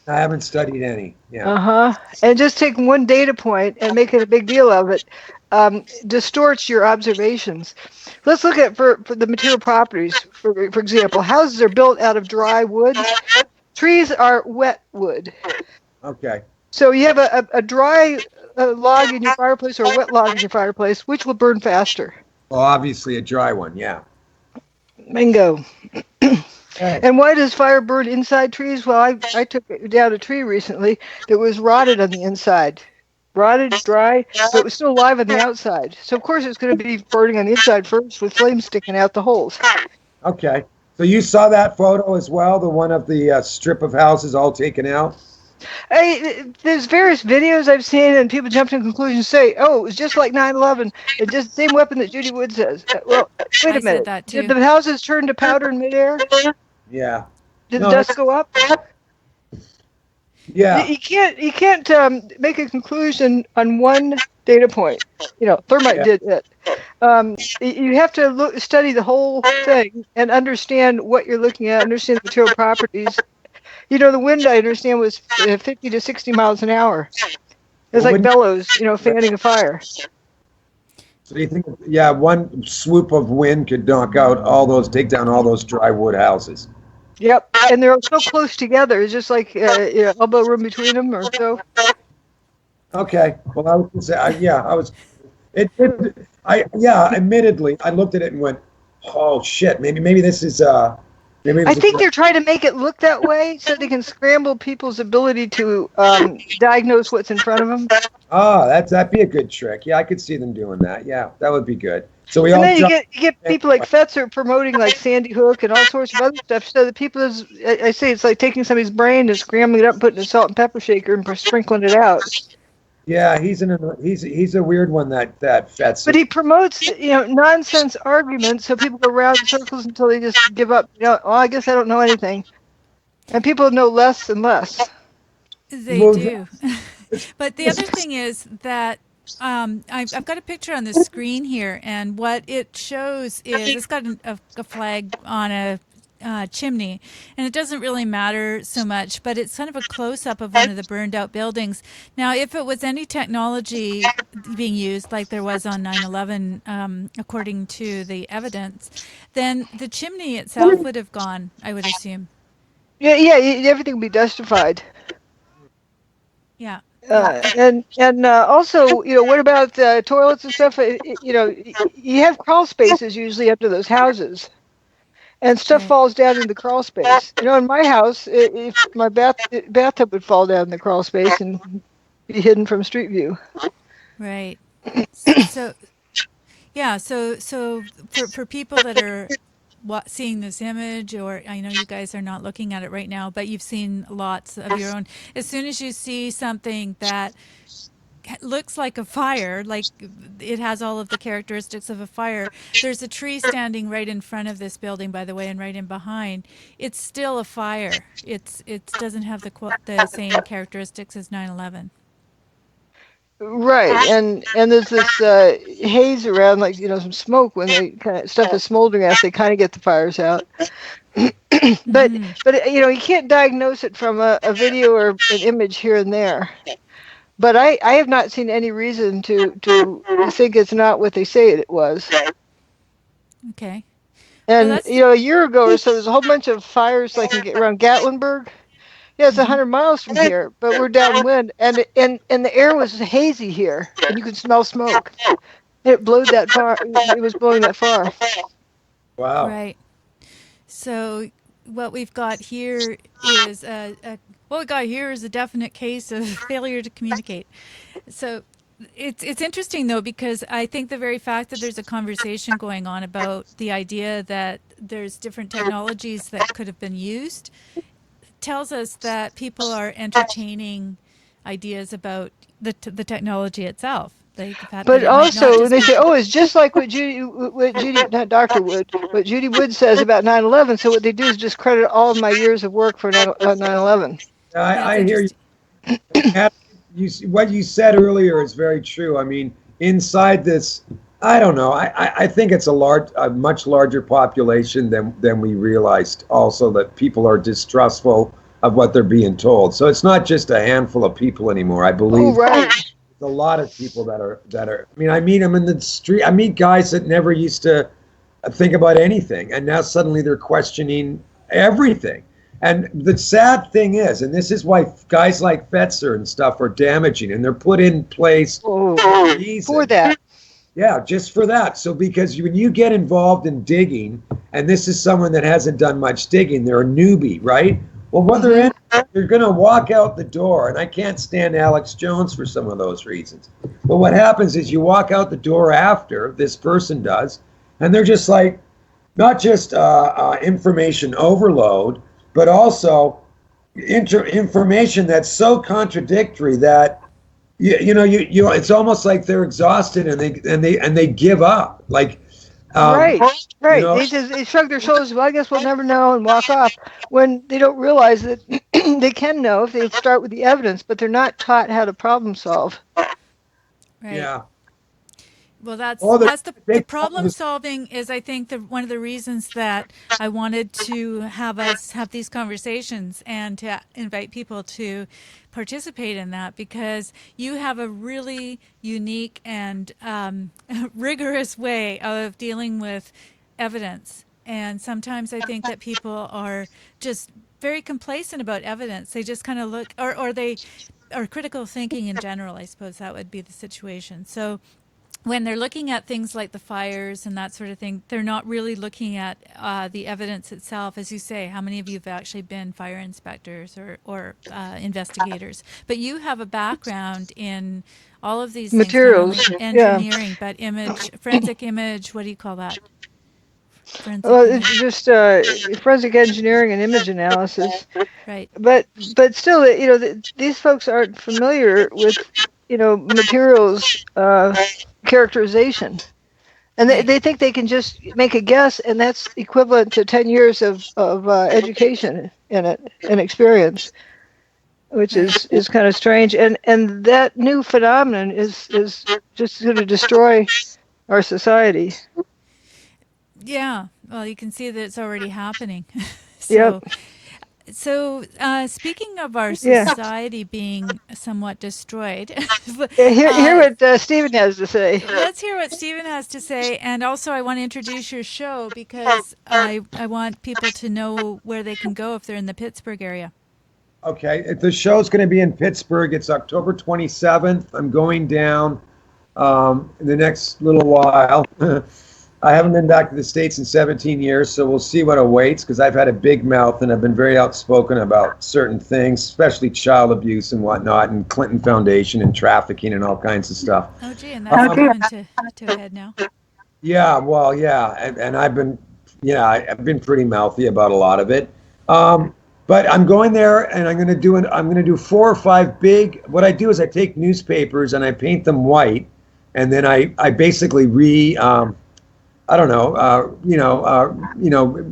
S2: I haven't studied any. Yeah.
S3: Uh-huh. And just taking one data point and making a big deal of it distorts your observations. Let's look at for the material properties. For example, houses are built out of dry wood. Trees are wet wood.
S2: Okay.
S3: So you have a dry log in your fireplace or a wet log in your fireplace, which will burn faster.
S2: Well, obviously a dry one. Yeah.
S3: Bingo.
S2: Okay.
S3: And why does fire burn inside trees? Well, I took down a tree recently that was rotted on the inside. Rotted, dry, but it was still alive on the outside. So, of course, it's going to be burning on the inside first with flames sticking out the holes.
S2: Okay. So you saw that photo as well, the one of the strip of houses all taken out?
S3: There's various videos I've seen, and people jump to conclusions, say, "Oh, it was just like 9/11. It's just the same weapon that Judy Wood says." Well, wait
S1: I
S3: a
S1: said
S3: minute.
S1: that
S3: Did
S1: too.
S3: the houses turn to powder in midair?
S2: Yeah.
S3: Did the
S2: No,
S3: dust go up?
S2: yeah.
S3: You can't make a conclusion on one data point. Thermite
S2: Yeah.
S3: did it. You have to study the whole thing and understand what you're looking at, understand the material properties. The wind, I understand, was 50 to 60 miles an hour. It's
S2: Well,
S3: like
S2: wouldn't
S3: bellows, fanning a fire.
S2: so you think, yeah, one swoop of wind could knock out all those, take down all those dry wood houses.
S3: Yep, and they're so close together. It's just like elbow room between them or so.
S2: Okay. Well, I was gonna say, yeah, I was. Yeah. Admittedly, I looked at it and went, "Oh shit, maybe this is maybe it
S3: I
S2: was a
S3: think they're trying to make it look that way so they can scramble people's ability to diagnose what's in front of them.
S2: that'd be a good trick. Yeah, I could see them doing that. Yeah, that would be good. So we
S3: And
S2: all
S3: then
S2: jump.
S3: you get people like Fetzer promoting like Sandy Hook and all sorts of other stuff. So the people, I say, it's like taking somebody's brain and scrambling it up, putting a salt and pepper shaker and sprinkling it out.
S2: Yeah, he's a weird one that
S3: But
S2: Fetzer.
S3: he promotes, nonsense arguments, so people go around in circles until they just give up. I guess I don't know anything, and people know less and less.
S1: They
S2: Well,
S1: do. But the other thing is that I've got a picture on the screen here, and what it shows is it's got a flag on a chimney, and it doesn't really matter so much, but it's kind of a close up of one of the burned out buildings. Now, if it was any technology being used, like there was on 9/11, according to the evidence, then the chimney itself would have gone, I would assume.
S3: Yeah, everything will be dustified.
S1: Yeah.
S3: And also, what about toilets and stuff? You have crawl spaces usually under those houses, and stuff
S1: Right.
S3: falls down in the crawl space. In my house, if my bathtub would fall down in the crawl space and be hidden from street view.
S1: Right. So yeah, so for people that are seeing this image, or I know you guys are not looking at it right now, but you've seen lots of your own. As soon as you see something that looks like a fire, like it has all of the characteristics of a fire. There's a tree standing right in front of this building, by the way, and right in behind. It's still a fire. It doesn't have the same characteristics as 9/11.
S3: Right, and there's this haze around, like some smoke when they stuff is smoldering out. They kind of get the fires out. but
S1: Mm-hmm.
S3: you can't diagnose it from a video or an image here and there. But I have not seen any reason to think it's not what they say it was.
S1: Okay. Well,
S3: And
S1: that's.
S3: a year ago or so, there's a whole bunch of fires like around Gatlinburg. Yeah, it's
S1: Mhm.
S3: 100 miles from here, but we're downwind, and the air was hazy here, and you could smell smoke. It blew that far. It was blowing that far.
S2: Wow.
S1: Right. So what we've got here is what we got here is a definite case of failure to communicate. So it's interesting though, because I think the very fact that there's a conversation going on about the idea that there's different technologies that could have been used tells us that people are entertaining ideas about the technology itself. Like the fact that
S3: But
S1: it might not
S3: also,
S1: just
S3: they
S1: be.
S3: say, "Oh, it's just like not Dr. Wood, what Judy Wood says about 9/11." So what they do is just credit all of my years of work for 9/11.
S1: Yeah, it's
S2: I hear you.
S1: interesting.
S2: Matt, what you said earlier is very true. I mean, inside this, I don't know. I think it's a much larger population than we realized. Also, that people are distrustful of what they're being told. So it's not just a handful of people anymore. I
S3: Oh,
S2: believe
S3: right.
S2: a lot of people that are. I mean, I meet them in the street. I meet guys that never used to think about anything, and now suddenly they're questioning everything. And the sad thing is, and this is why guys like Fetzer and stuff are damaging, and they're put in place
S3: Oh,
S2: for a
S3: for
S2: reason.
S3: that.
S2: Yeah, just for that. So because when you get involved in digging, and this is someone that hasn't done much digging, they're a newbie, right? Well, what they're in, they're going to walk out the door, and I can't stand Alex Jones for some of those reasons. But what happens is you walk out the door after this person does, and they're just like, not just information overload, but also information that's so contradictory that it's almost like they're exhausted and they give up. Like, um,
S3: Right,
S2: you
S3: right.
S2: know,
S3: They shrug their shoulders. Well, I guess we'll never know, and walk off. When they don't realize that they can know if they start with the evidence, but they're not taught how to problem solve.
S1: Right.
S2: yeah.
S1: Well, that's
S2: Oh, the
S1: that's the
S2: big problem
S1: problem
S2: is
S1: solving is, I think, one of the reasons that I wanted to have us have these conversations and to invite people to participate in that, because you have a really unique and rigorous way of dealing with evidence. And sometimes I think that people are just very complacent about evidence. They just kind of look, or they are critical thinking in general. I suppose that would be the situation. So when they're looking at things like the fires and that sort of thing, they're not really looking at the evidence itself. As you say, how many of you have actually been fire inspectors or investigators? But you have a background in all of these things, not only
S3: Materials, yeah.
S1: engineering, but forensic image, what do you call that?
S3: Well,
S1: Forensic
S3: it's
S1: image,
S3: just forensic engineering and image analysis.
S1: right.
S3: But still, these folks aren't familiar with materials characterization. And
S1: Right.
S3: they think they can just make a guess, and that's equivalent to 10 years of education in it and experience, which
S1: Right.
S3: is kind of strange. And that new phenomenon is just going to destroy our society.
S1: Yeah. Well, you can see that it's already happening.
S3: Yep.
S1: So, speaking of our
S3: Yeah.
S1: society being somewhat destroyed,
S3: Hear
S1: uh,
S3: what Stephen has to say.
S1: let's hear what Stephen has to say. And also, I want to introduce your show, because I want people to know where they can go if they're in the Pittsburgh area.
S2: okay. The show's going to be in Pittsburgh. It's October 27th. I'm going down in the next little while. I haven't been back to the States in 17 years, so we'll see what awaits, because I've had a big mouth and I've been very outspoken about certain things, especially child abuse and whatnot, and Clinton Foundation and trafficking and all kinds of stuff.
S1: Oh, gee, and that's coming to a head now.
S2: Yeah, well, yeah, and I've been pretty mouthy about a lot of it. But I'm going there, and I'm going to do 4 or 5 big. What I do is I take newspapers and I paint them white, and then I basically I don't know,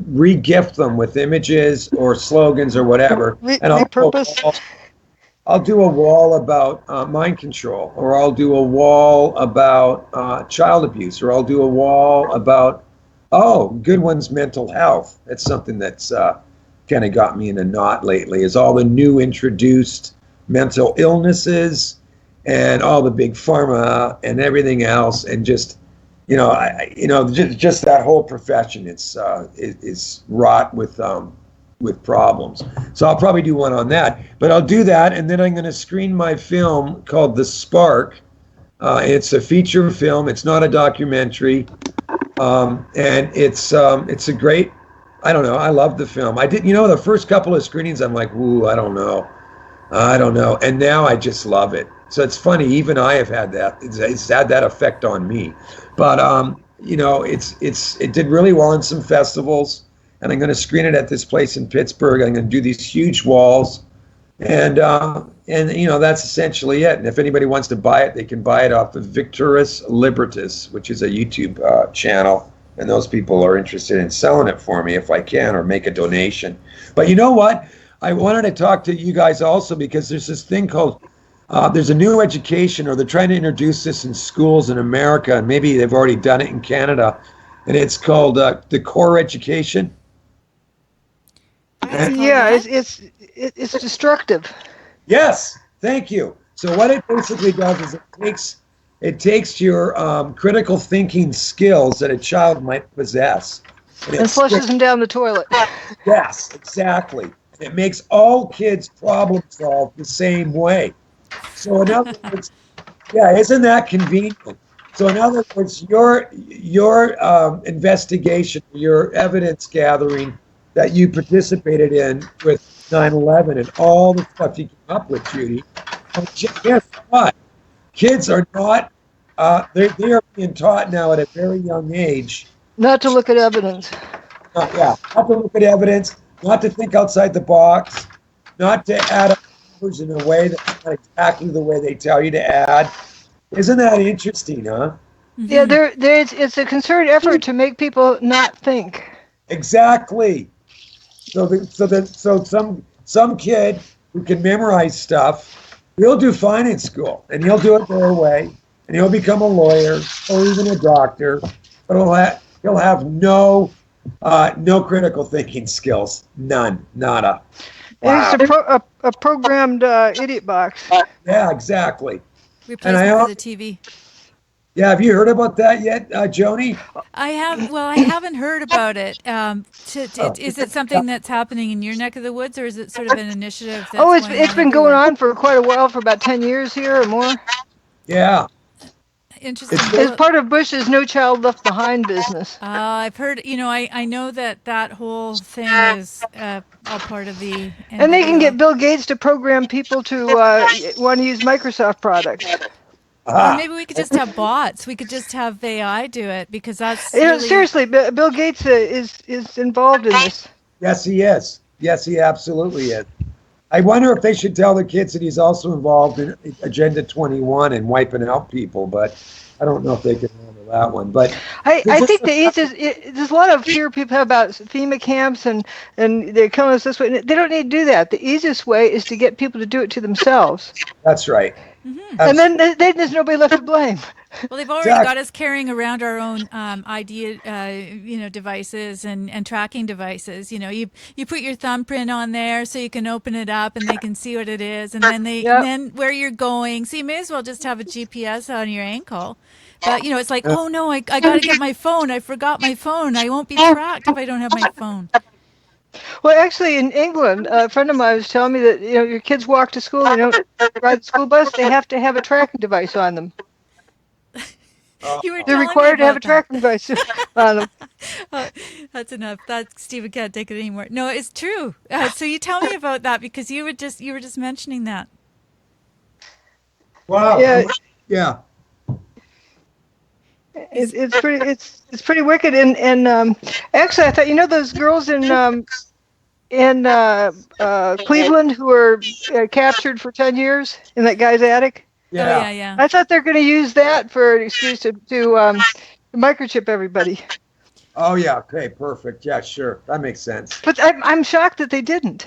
S2: re-gift them with images or slogans or whatever, and
S3: Repurpose.
S2: I'll do a wall about mind control, or I'll do a wall about child abuse, or I'll do a wall about, Goodwin's mental health. That's something that's kind of got me in a knot lately, is all the new introduced mental illnesses and all the big pharma and everything else, and just just that whole profession. Is wrought with problems. So I'll probably do one on that. But I'll do that, and then I'm going to screen my film called The Spark. It's a feature film. It's not a documentary, and it's a great. I don't know. I love the film. I did. The first couple of screenings, I'm like, ooh, I don't know. And now I just love it. So it's funny. Even I have had that. It's had that effect on me. But it did really well in some festivals, and I'm going to screen it at this place in Pittsburgh. I'm going to do these huge walls, and that's essentially it. And if anybody wants to buy it, they can buy it off of Victoris Libertas, which is a YouTube channel. And those people are interested in selling it for me if I can, or make a donation. But you know what? I wanted to talk to you guys also, because there's this thing called, there's a new education, or they're trying to introduce this in schools in America, and maybe they've already done it in Canada, and it's called the core education.
S3: Yeah, it's destructive.
S2: Yes, thank you. So what it basically does is it takes your critical thinking skills that a child might possess,
S3: And flushes them down the toilet.
S2: Yes, exactly. It makes all kids problem solve the same way. So in other words, yeah, isn't that convenient? So in other words, your investigation, your evidence gathering that you participated in with 9/11 and all the stuff you came up with, Judy, guess what? Kids are not, they are being taught now at a very young age.
S3: Not to look at evidence.
S2: Not to look at evidence, not to think outside the box, not to add up numbers in a way that's not exactly the way they tell you to add. Isn't that interesting, huh?
S3: Yeah, it's a concerted effort to make people not think.
S2: Exactly. So some kid who can memorize stuff, he'll do fine in school, and he'll do it their way, and he'll become a lawyer or even a doctor, but he'll have no critical thinking skills, none, nada.
S3: Wow.
S2: Wow.
S3: It's a programmed idiot box.
S2: Yeah, exactly.
S1: Replacement for the TV.
S2: Yeah, have you heard about that yet, Joni?
S1: I haven't heard about it. Is it something that's happening in your neck of the woods, or is it sort of an initiative that's
S3: Oh,
S1: going
S3: it's
S1: on
S3: been going
S1: everywhere?
S3: on for quite a while, for about 10 years here or more.
S2: Yeah.
S1: Interesting.
S3: It's part of Bush's No Child Left Behind business.
S1: I've heard, I know that whole thing is all part of the
S3: And they can
S1: NWO.
S3: get Bill Gates to program people to want to use Microsoft products.
S1: Or maybe we could just have bots. We could just have AI do it, because that's
S3: You know,
S1: really...
S3: seriously, Bill Gates is involved in this.
S2: Yes, he is. Yes, he absolutely is. I wonder if they should tell the kids that he's also involved in Agenda 21 and wiping out people, but I don't know if they can handle that one. But
S3: I think the easiest, there's a lot of fear people have about FEMA camps and they're killing us this way. They don't need to do that. The easiest way is to get people to do it to themselves.
S2: That's right.
S1: Mm-hmm.
S3: And then there's nobody left to blame.
S1: Well, they've already got us carrying around our own devices and tracking devices. You put your thumbprint on there so you can open it up and they can see what it is, and then then where you're going. So you may as well just have a GPS on your ankle. But it's like, oh no, I got to get my phone. I forgot my phone. I won't be tracked if I don't have my phone.
S3: Well, actually, in England, a friend of mine was telling me that your kids walk to school, they don't ride the school bus, they have to have a tracking device on them.
S1: They're
S3: required to have a tracking device on them.
S1: That's enough. Stephen can't take it anymore. No, it's true. So you tell me about that, because you were just mentioning that.
S2: Wow.
S3: Yeah. It's pretty wicked, and actually I thought those girls in Cleveland who were captured for 10 years in that guy's attic.
S2: Yeah.
S1: Oh, yeah.
S3: I thought they're going to use that for an excuse to microchip everybody.
S2: Oh yeah. Okay. Perfect. Yeah. Sure. That makes sense.
S3: But I'm shocked that they didn't.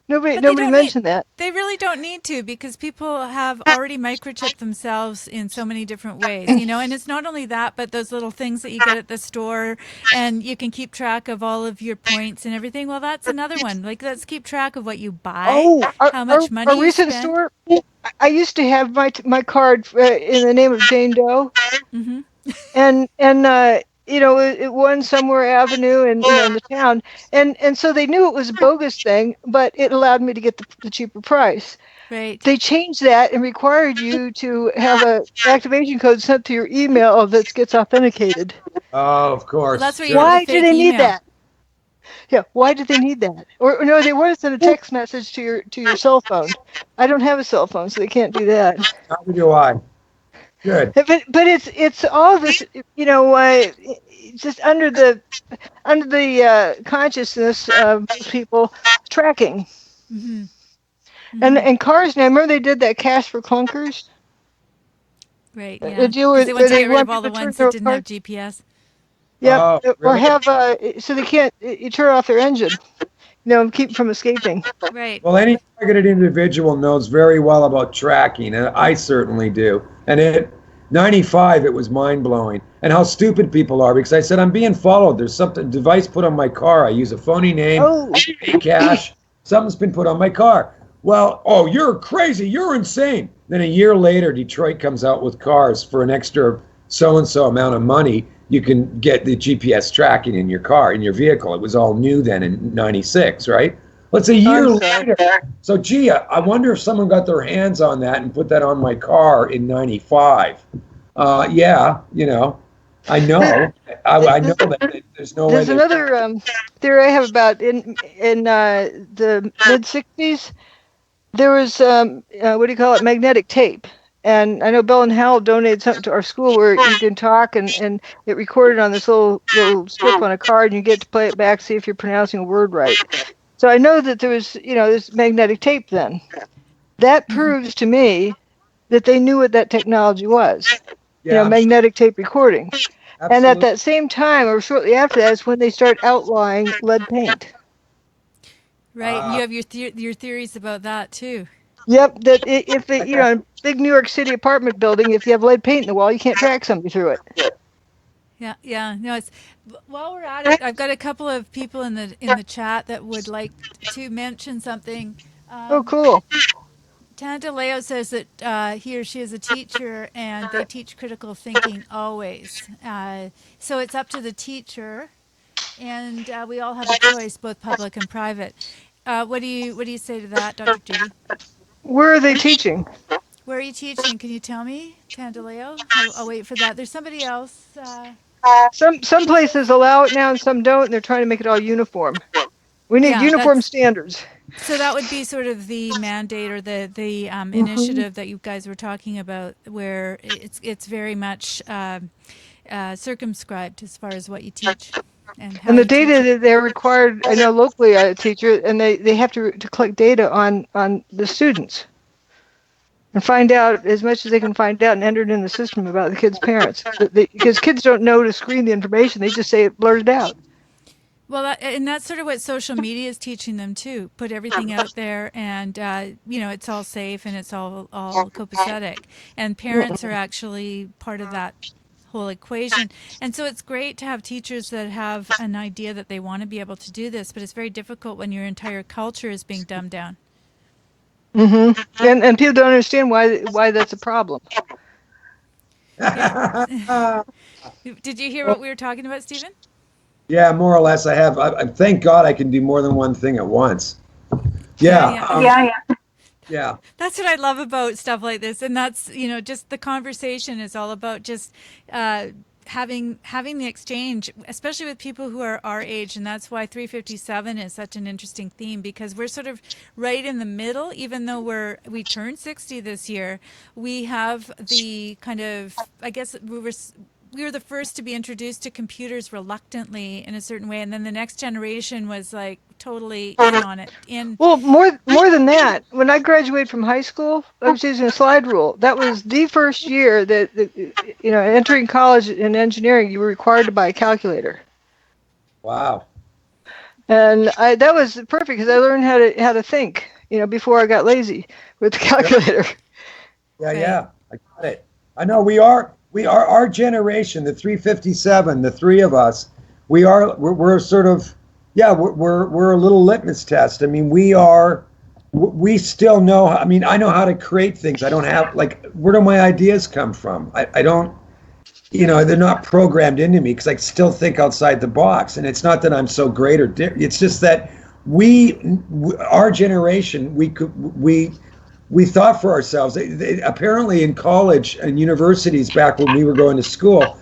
S3: Nobody mentioned that.
S1: They really don't need to, because people have already microchipped themselves in so many different ways, and it's not only that, but those little things that you get at the store, and you can keep track of all of your points and everything. Well, that's another one. Like, let's keep track of what you buy, how much money you spend.
S3: Store. I used to have my card in the name of Jane Doe,
S1: Mm-hmm.
S3: and it won somewhere avenue in the town, and so they knew it was a bogus thing, but it allowed me to get the cheaper price.
S1: Right.
S3: They changed that and required you to have a activation code sent to your email that gets authenticated.
S2: Oh, of course.
S1: Well, that's where
S3: Why do they need that? Yeah, why do they need that? Or no, they want to send a text message to your cell phone. I don't have a cell phone, so they can't do that.
S2: Neither do I. Good.
S3: But it's all this, just under the consciousness of people tracking.
S1: Mm-hmm. Mm-hmm.
S3: And cars now. Remember they did that cash for clunkers.
S1: Right. Yeah.
S3: They want
S1: to get rid of all the
S3: people to
S1: ones
S3: turn
S1: that didn't
S3: their
S1: have GPS.
S3: Yeah,
S2: Oh,
S3: or
S2: really?
S3: have so they can't. You turn off their engine. Keep them from escaping.
S1: Right.
S2: Well, any targeted individual knows very well about tracking, and I certainly do. And 95, it was mind-blowing. And how stupid people are, because I said, I'm being followed. There's something, device put on my car. I use a phony name, pay cash. Something's been put on my car. Well, oh, you're crazy. You're insane. Then a year later, Detroit comes out with cars for an extra so-and-so amount of money. You can get the GPS tracking in your car, in your vehicle. It was all new then in 96, right? Well, it's a year later. So, gee, I wonder if someone got their hands on that and put that on my car in 95. Yeah, I know. I know that there's no way.
S3: There's another theory I have about in the mid-60s. There was, magnetic tape. And I know Bell and Howell donated something to our school where you can talk and it recorded on this little strip on a card, and you get to play it back, see if you're pronouncing a word right. So I know that there was, this magnetic tape then. That proves to me that they knew what that technology was,
S2: Yeah,
S3: magnetic tape recording. And at
S2: absolutely.
S3: that same time, or shortly after that, is when they start outlawing lead paint.
S1: Right. And you have your theories about that too.
S3: Yep, that if they, in a big New York City apartment building, if you have lead paint in the wall, you can't track somebody through it.
S1: Yeah, yeah. No, it's while we're at it, I've got a couple of people in the chat that would like to mention something.
S3: Oh,
S1: Um,
S3: cool.
S1: Tana Leo says that he or she is a teacher and they teach critical thinking always. So it's up to the teacher, and we all have a choice, both public and private. What do you say to that, Dr. Judy?
S3: Where are they teaching?
S1: Where are you teaching? Can you tell me, Tandaleo? I'll wait for that. There's somebody else.
S3: Some places allow it now and some don't, and they're trying to make it all uniform. We need
S1: Yeah,
S3: uniform standards.
S1: so that would be sort of the mandate or the
S3: Hmm.
S1: initiative that you guys were talking about, where it's very much circumscribed as far as what you teach and how
S3: And the
S1: you teach
S3: data
S1: it.
S3: that they're required, I know locally a teacher, and they have to collect data on the students and find out as much as they can find out and enter it in the system about the kids' parents. Because kids don't know to screen the information, they just say it blurted out.
S1: Well, and that's sort of what social media is teaching them too. Put everything out there, and it's all safe and it's all copacetic. And parents are actually part of that whole equation. And so it's great to have teachers that have an idea that they want to be able to do this, but it's very difficult when your entire culture is being dumbed down.
S3: Hmm. And people don't understand why that's a problem.
S1: Yeah. Did you hear what we were talking about, Stephen?
S2: Yeah, more or less. Thank God I can do more than one thing at once.
S1: Yeah,
S2: Yeah,
S1: yeah.
S2: yeah,
S1: That's what I love about stuff like this, and that's just the conversation is all about just having the exchange, especially with people who are our age, and that's why 357 is such an interesting theme because we're sort of right in the middle. Even though we turned 60 this year, we have the kind of I guess we were the first to be introduced to computers reluctantly in a certain way, and then the next generation was like totally in on it.
S3: Well, more than that, when I graduated from high school, I was using a slide rule. That was the first year that entering college in engineering, you were required to buy a calculator.
S2: wow.
S3: And that was perfect because I learned how to think, before I got lazy with the
S2: Yeah,
S3: calculator.
S2: yeah,
S1: Right.
S2: yeah. I got it. I know we are our generation, the 357, the three of us. We're sort of yeah, we're a little litmus test. I mean, we still know. I mean, I know how to create things. I don't have like where do my ideas come from? I don't. They're not programmed into me because I still think outside the box. And it's not that I'm so great or it's just that our generation, we thought for ourselves. Apparently, in college and universities back when we were going to school,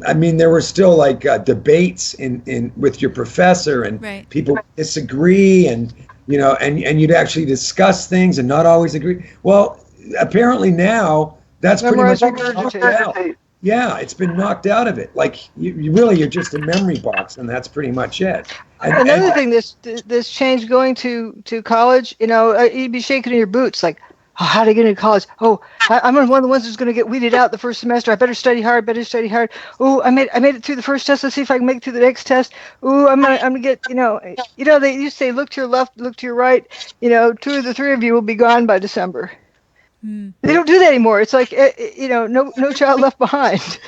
S2: I mean, there were still like debates in with your professor, and
S1: Right.
S2: people disagree, and and you'd actually discuss things and not always agree. Well, apparently now that's pretty much
S3: Memorize,
S2: knocked out.
S3: regurgitate.
S2: Yeah, it's been knocked out of it. Like you're just a memory box, and that's pretty much it.
S3: Another
S2: And
S3: thing, this change going to college, you'd be shaking in your boots like, oh, how to get into college? Oh, I'm one of the ones who's going to get weeded out the first semester. I better study hard. Better study hard. Oh, I made it through the first test. Let's see if I can make it through the next test. Oh, I'm gonna get they used to say look to your left, look to your right. Two of the three of you will be gone by December.
S1: Hmm.
S3: They don't do that anymore. It's like no child left behind.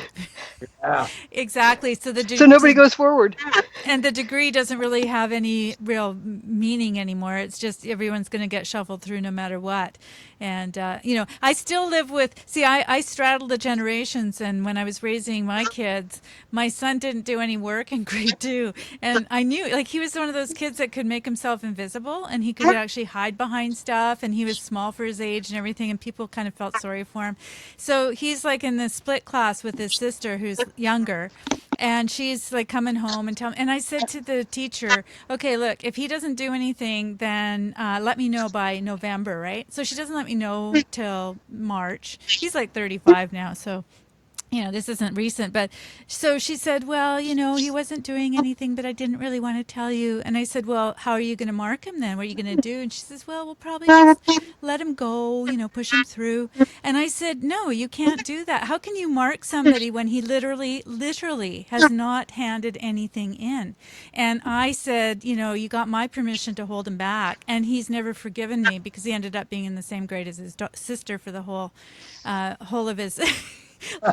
S2: yeah,
S1: Exactly. So
S3: So nobody goes forward.
S1: and the degree doesn't really have any real meaning anymore. It's just everyone's going to get shuffled through no matter what. And, I still live with, see, I straddled the generations. And when I was raising my kids, my son didn't do any work in grade two. And I knew, like, he was one of those kids that could make himself invisible and he could actually hide behind stuff. And he was small for his age and everything. And people kind of felt sorry for him. So he's like in this split class with his sister who's younger, and she's like coming home and telling. And I said to the teacher, "Okay, look, if he doesn't do anything, then let me know by November, right?" So she doesn't let me know till March. He's like 35 now, so this isn't recent, but so she said, well, he wasn't doing anything, but I didn't really want to tell you. And I said, well, how are you going to mark him then? What are you going to do? And she says, well, we'll probably just let him go, push him through. And I said, no, you can't do that. How can you mark somebody when he literally has not handed anything in? And I said, you got my permission to hold him back. And he's never forgiven me because he ended up being in the same grade as his sister for the whole of his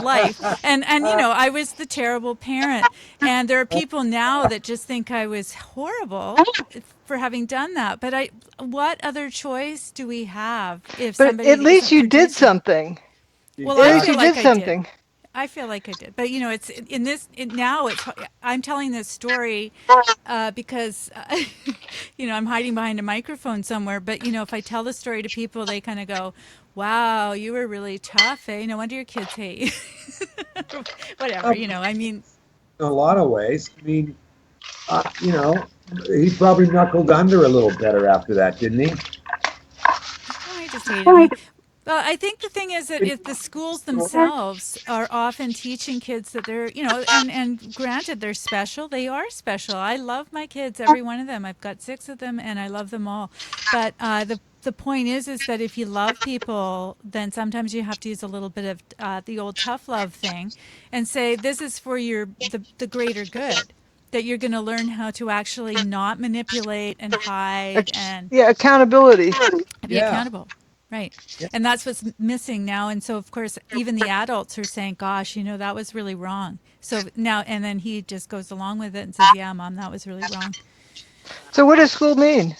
S1: life. And I was the terrible parent, and there are people now that just think I was horrible for having done that. But what other choice do we have if
S3: But
S1: somebody
S3: at least
S1: isn't
S3: you did
S1: producing?
S3: something.
S1: Well,
S3: At
S1: I
S3: least
S1: feel
S3: you
S1: like
S3: did
S1: I
S3: something.
S1: did. I feel like I did, but it's in this now. I'm telling this story because I'm hiding behind a microphone somewhere. But if I tell the story to people, they kind of go, "Wow, you were really tough, eh? No wonder your kids hate you." Whatever, I mean,
S2: In a lot of ways. I mean, he probably knuckled under a little better after that, didn't he?
S1: I just hated me. Well, I think the thing is that if the schools themselves are often teaching kids that they're, and granted they're special, they are special. I love my kids, every one of them. I've got 6 of them, and I love them all. But the point is that if you love people, then sometimes you have to use a little bit of the old tough love thing, and say this is for the greater good. That you're going to learn how to actually not manipulate and hide and
S3: Yeah, accountability.
S1: be
S2: Yeah.
S1: accountable. Right.
S2: Yeah.
S1: And that's what's missing now. And so, of course, even the adults are saying, gosh, that was really wrong. So now, and then he just goes along with it and says, yeah, Mom, that was really wrong.
S3: So what does school mean?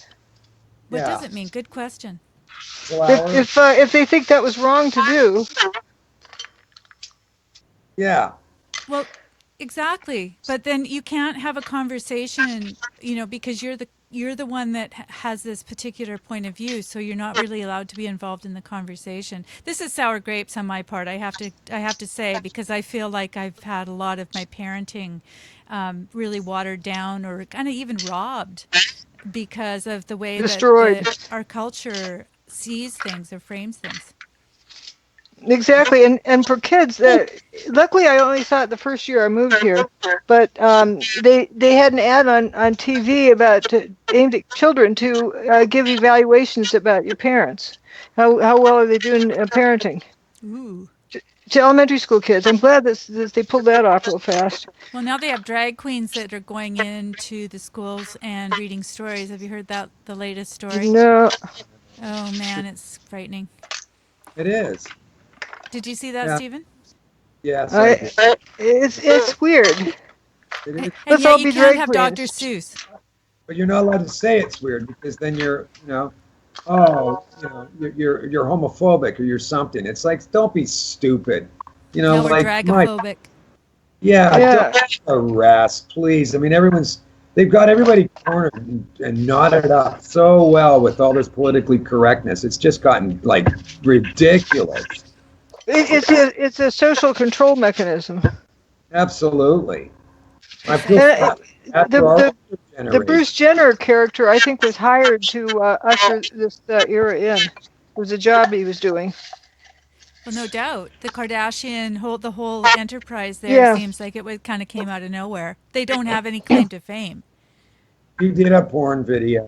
S1: What
S2: Yeah.
S1: does it mean? Good question.
S2: Well,
S3: If they think that was wrong to do.
S2: yeah.
S1: Well, exactly. But then you can't have a conversation, because you're the one that has this particular point of view, so you're not really allowed to be involved in the conversation. This is sour grapes on my part. I have to say, because I feel like I've had a lot of my parenting really watered down or kind of even robbed because of the way
S3: Destroyed.
S1: that our culture sees things or frames things.
S3: Exactly, and for kids, luckily I only saw it the first year I moved here, but they had an ad on TV aimed at children to give evaluations about your parents. How well are they doing parenting?
S1: Ooh.
S3: To elementary school kids. I'm glad that they pulled that off real fast.
S1: Well, now they have drag queens that are going into the schools and reading stories. Have you heard the latest story?
S3: No.
S1: Oh man, it's frightening.
S2: It is.
S1: Did you see that,
S2: Yeah.
S1: Stephen?
S2: Yes.
S3: It's weird.
S2: It is.
S1: And
S3: Let's
S1: yet
S3: all
S1: you
S3: be
S1: can't
S3: drag
S1: have
S3: queens.
S1: Dr. Seuss.
S2: But you're not allowed to say it's weird because then you're homophobic or you're something. It's like, don't be stupid.
S1: No, we're
S2: like
S1: dragophobic.
S3: Yeah.
S2: don't harass, please. I mean, they've got everybody cornered and knotted up so well with all this politically correctness. It's just gotten like ridiculous.
S3: It's a social control mechanism.
S2: Absolutely. I feel
S3: The Bruce Jenner character, I think, was hired to usher this era in. It was a job he was doing.
S1: Well, no doubt. The Kardashian, the whole enterprise there
S3: Yeah.
S1: seems like it kind of came out of nowhere. They don't have any claim to fame.
S2: He did a porn video.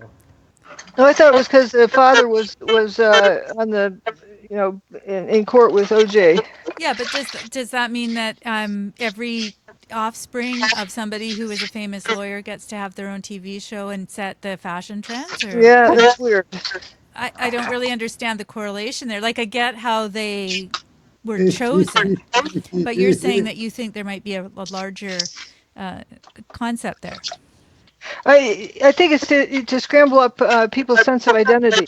S3: No, I thought it was because the father was on the, in court with OJ.
S1: Yeah, but does that mean that every offspring of somebody who is a famous lawyer gets to have their own TV show and set the fashion trends? Or
S3: Yeah, that's weird.
S1: I don't really understand the correlation there. Like, I get how they were chosen, but you're saying that you think there might be a larger concept there.
S3: I think it's to scramble up people's sense of identity.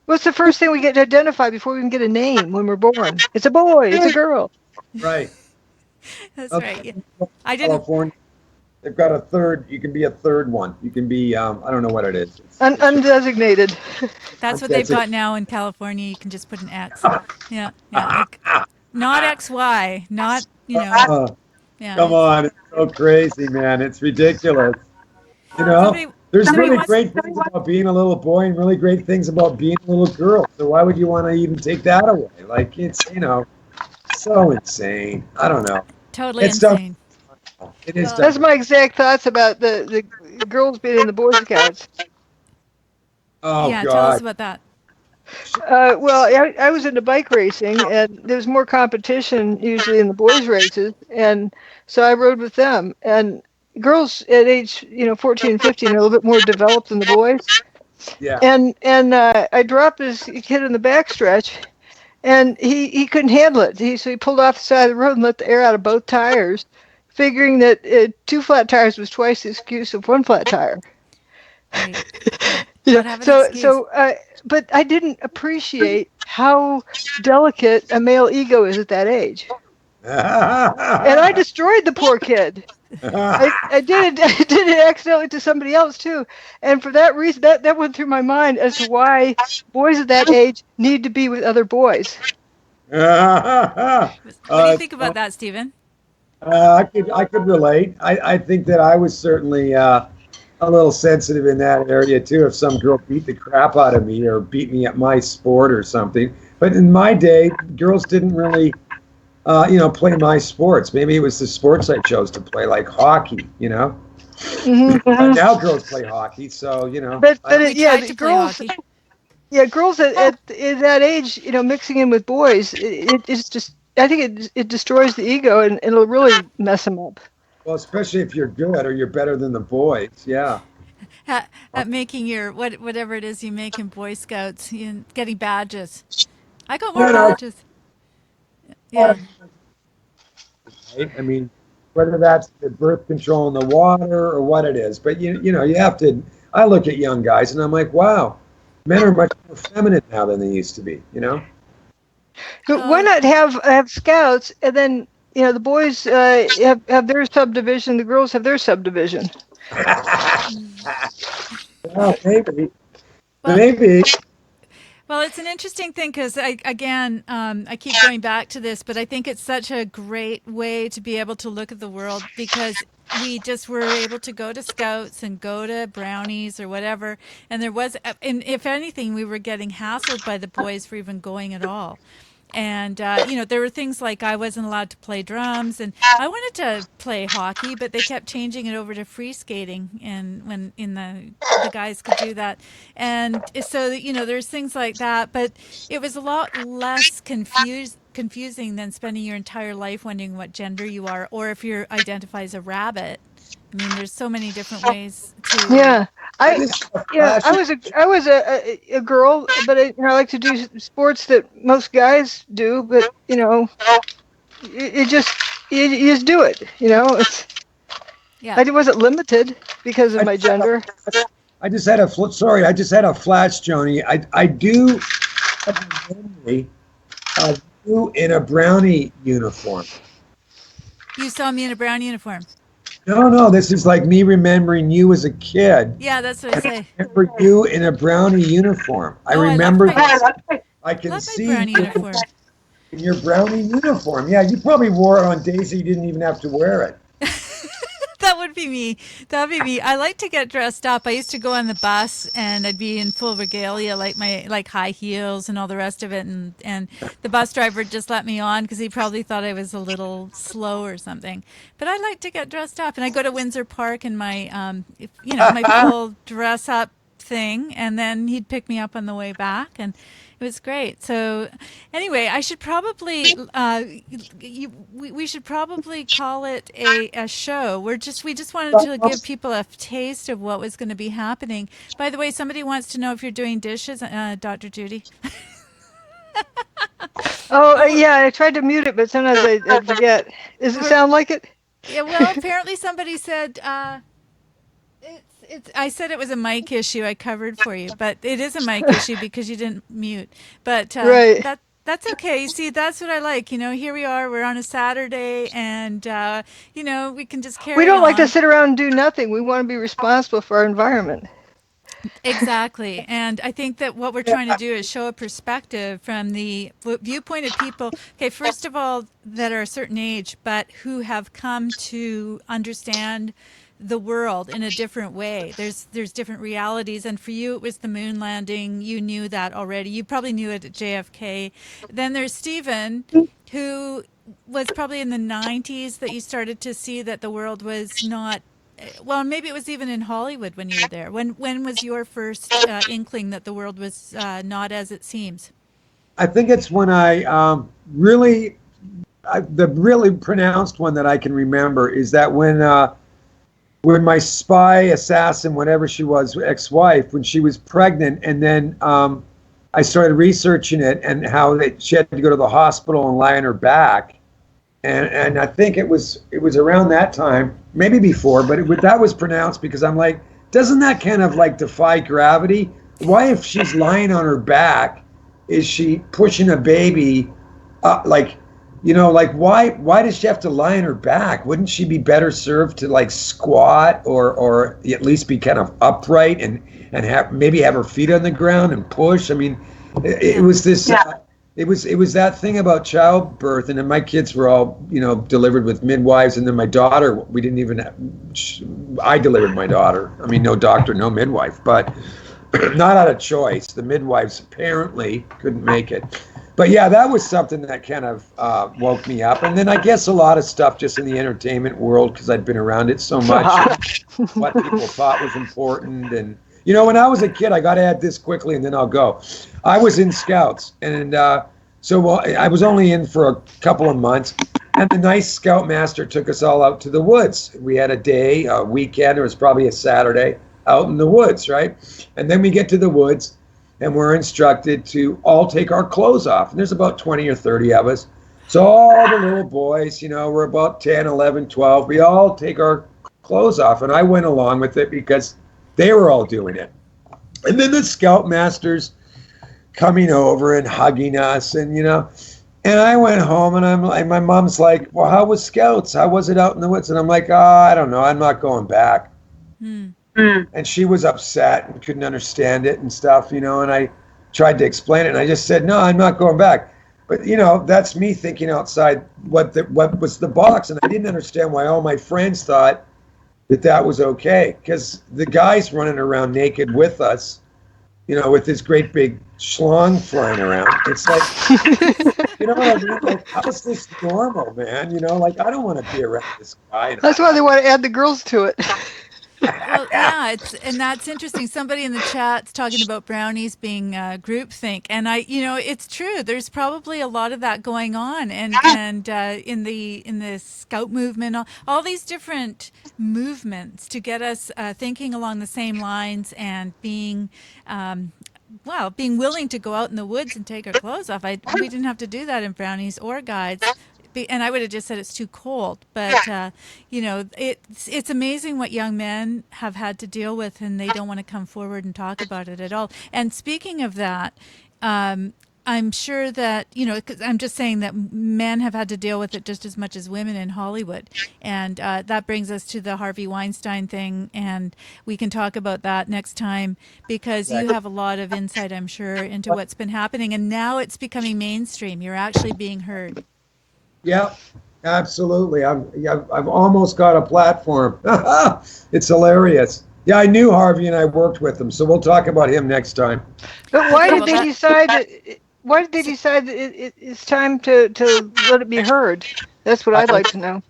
S3: What's the first thing we get to identify before we even get a name when we're born? It's a boy. It's a girl.
S2: Right.
S1: That's right. Yeah. I didn't.
S2: California, they've got a third. You can be a third one. You can be. I don't know what it is.
S3: Undesignated.
S1: That's what they've got now in California. You can just put an X. Yeah. Like, not XY. Not Yeah.
S2: Come on, it's so crazy, man. It's ridiculous. There's really great things about being a little boy and really great things about being a little girl. So why would you want to even take that away? Like, it's so insane. I don't know.
S1: Totally
S2: It's done.
S1: insane.
S2: It is
S1: Well,
S3: That's
S2: done.
S3: my exact thoughts about the girls being in the Boy Scouts.
S2: Oh
S1: yeah, tell us
S2: God.
S1: about that.
S3: Well, I was into bike racing, and there's more competition usually in the boys' races, and so I rode with them. And girls at age, 14 and 15 are a little bit more developed than the boys.
S2: Yeah.
S3: And I dropped this kid in the backstretch, and he couldn't handle it. So he pulled off the side of the road and let the air out of both tires, figuring that two flat tires was twice the excuse of one flat tire.
S1: Right. Yeah.
S3: You know,
S1: Gotta have an
S3: so
S1: excuse.
S3: so but I didn't appreciate how delicate a male ego is at that age. And I destroyed the poor kid. I did it I did it accidentally to somebody else too. And for that reason that went through my mind as to why boys at that age need to be with other boys.
S1: What do you
S2: uh,
S1: think about that, Stephen?
S2: I could relate. I think that I was certainly a little sensitive in that area too. If some girl beat the crap out of me or beat me at my sport or something, but in my day, girls didn't really, play my sports. Maybe it was the sports I chose to play, like hockey.
S3: Hmm.
S2: But now girls play hockey, so
S3: But
S1: We
S3: yeah,
S1: tried
S3: the
S1: to play
S3: girls
S1: hockey.
S3: yeah, girls at that age, mixing in with boys, it's just I think it destroys the ego, and it'll really mess them up.
S2: well, especially if you're good or you're better than the boys. Yeah.
S1: At making your whatever it is you make in Boy Scouts, getting badges. I got more
S2: You know,
S1: badges. Yeah.
S2: right? I mean, whether that's the birth control in the water or what it is, but you have to. I look at young guys and I'm like, wow, men are much more feminine now than they used to be.
S3: But why
S1: Oh,
S3: not have scouts, and then the boys have their subdivision, the girls have their subdivision.
S2: Well, maybe,
S1: well,
S2: maybe.
S1: Well, it's an interesting thing because I keep going back to this, but I think it's such a great way to be able to look at the world because we just were able to go to scouts and go to brownies or whatever. And and if anything, we were getting hassled by the boys for even going at all. And there were things like I wasn't allowed to play drums, and I wanted to play hockey, but they kept changing it over to free skating, and when in the guys could do that, and so there's things like that, but it was a lot less confusing than spending your entire life wondering what gender you are, or if you identify as a rabbit. I mean, there's so many different ways to.
S3: Yeah,
S2: I
S3: I
S2: just have a
S3: yeah
S2: flash.
S3: I was a girl, but I like to do sports that most guys do, but it just you just do it.
S1: Yeah.
S3: I wasn't limited because of
S2: I
S3: my
S2: just had a,
S3: gender.
S2: I just had a sorry. I just had a flash, Joni. I do have a memory of you in a brownie uniform.
S1: You saw me in a brown uniform.
S2: No, no, this is like me remembering you as a kid.
S1: Yeah, that's what I say.
S2: Remember you in a brownie uniform. I
S1: Oh, I loved
S2: remember
S1: my
S2: I can
S1: loved my
S2: see
S1: brownie
S2: you
S1: uniform.
S2: in your brownie uniform. Yeah, you probably wore it on days that you didn't even have to wear it.
S1: That would be me. That would be me. I like to get dressed up. I used to go on the bus and I'd be in full regalia, like high heels and all the rest of it. And the bus driver just let me on because he probably thought I was a little slow or something. But I like to get dressed up, and I go to Windsor Park in my my full dress up thing, and then he'd pick me up on the way back, and it was great. So anyway, I should probably we should probably call it a show. We just wanted to give people a taste of what was going to be happening. By the way, somebody wants to know if you're doing dishes, Dr. Judy.
S3: Oh,
S1: Oh,
S3: yeah, I tried to mute it, but sometimes I forget. Does it sound like it?
S1: yeah. Well, apparently somebody said it's. I said it was a mic issue. I covered for you, but it is a mic issue because you didn't mute. But
S3: Right.
S1: that's okay. See, that's what I like. Here we are. We're on a Saturday, and we can just
S3: We
S1: carry
S3: don't like to
S1: on.
S3: sit around and do nothing. We want to be responsible for our environment.
S1: Exactly. And I think that what we're trying to do is show a perspective from the viewpoint of people, okay, first of all, that are a certain age, but who have come to understand the world in a different way. There's different realities, and for you it was the moon landing. You knew that already. You probably knew it at JFK. Then there's Stephen, who was probably in the 90s that you started to see that the world was not, well, maybe it was even in Hollywood when you were there. When was your first inkling that the world was not as it seems?
S2: I think it's when I the really pronounced one that I can remember is that when my spy assassin, whatever she was, ex-wife, when she was pregnant, and then I started researching it and how she had to go to the hospital and lie on her back, and I think it was around that time, maybe before, but that was pronounced because I'm like, doesn't that kind of like defy gravity? Why, if she's lying on her back, is she pushing a baby, like, like why does she have to lie on her back? Wouldn't she be better served to like squat or at least be kind of upright and maybe have her feet on the ground and push? I mean, it was this. It was that thing about childbirth, and then my kids were all delivered with midwives, and then my daughter, we didn't even. I delivered my daughter. I mean, no doctor, no midwife, but not out of choice. The midwives apparently couldn't make it. But yeah, that was something that kind of woke me up. And then I guess a lot of stuff just in the entertainment world, because I'd been around it so much, what people thought was important. And, when I was a kid, I got to add this quickly and then I'll go. I was in Scouts. And so I was only in for a couple of months. And the nice scoutmaster took us all out to the woods. We had a weekend, it was probably a Saturday, out in the woods, right? And then we get to the woods, and we're instructed to all take our clothes off. And there's about 20 or 30 of us. So all the little boys, we're about 10, 11, 12. We all take our clothes off. And I went along with it because they were all doing it. And then the scoutmasters coming over and hugging us. And, and I went home and I'm like, my mom's like, well, how was Scouts? How was it out in the woods? And I'm like, I don't know. I'm not going back. And she was upset and couldn't understand it and stuff, and I tried to explain it, and I just said, no, I'm not going back. But, that's me thinking outside what was the box, and I didn't understand why all my friends thought that was okay, because the guy's running around naked with us, with this great big schlong flying around. It's like, what I mean? Like, how is this normal, man? Like, I don't want to be around this guy.
S3: That's why they want to add the girls to it.
S1: Well, yeah, and that's interesting. Somebody in the chat's talking about brownies being groupthink, and it's true. There's probably a lot of that going on, and in the Scout movement, all these different movements to get us thinking along the same lines and being. Being willing to go out in the woods and take our clothes off. We didn't have to do that in brownies or guides. And I would have just said it's too cold. But it's amazing what young men have had to deal with, and they don't want to come forward and talk about it at all. And speaking of that, I'm sure that, 'cause I'm just saying that men have had to deal with it just as much as women in Hollywood. And that brings us to the Harvey Weinstein thing. And we can talk about that next time, because you have a lot of insight, I'm sure, into what's been happening. And now it's becoming mainstream. You're actually being heard.
S2: Yeah, absolutely. I've almost got a platform. It's hilarious. Yeah, I knew Harvey and I worked with him, so we'll talk about him next time.
S3: But why did they decide that? Why did they decide that it's time to let it be heard? That's what I'd like to know.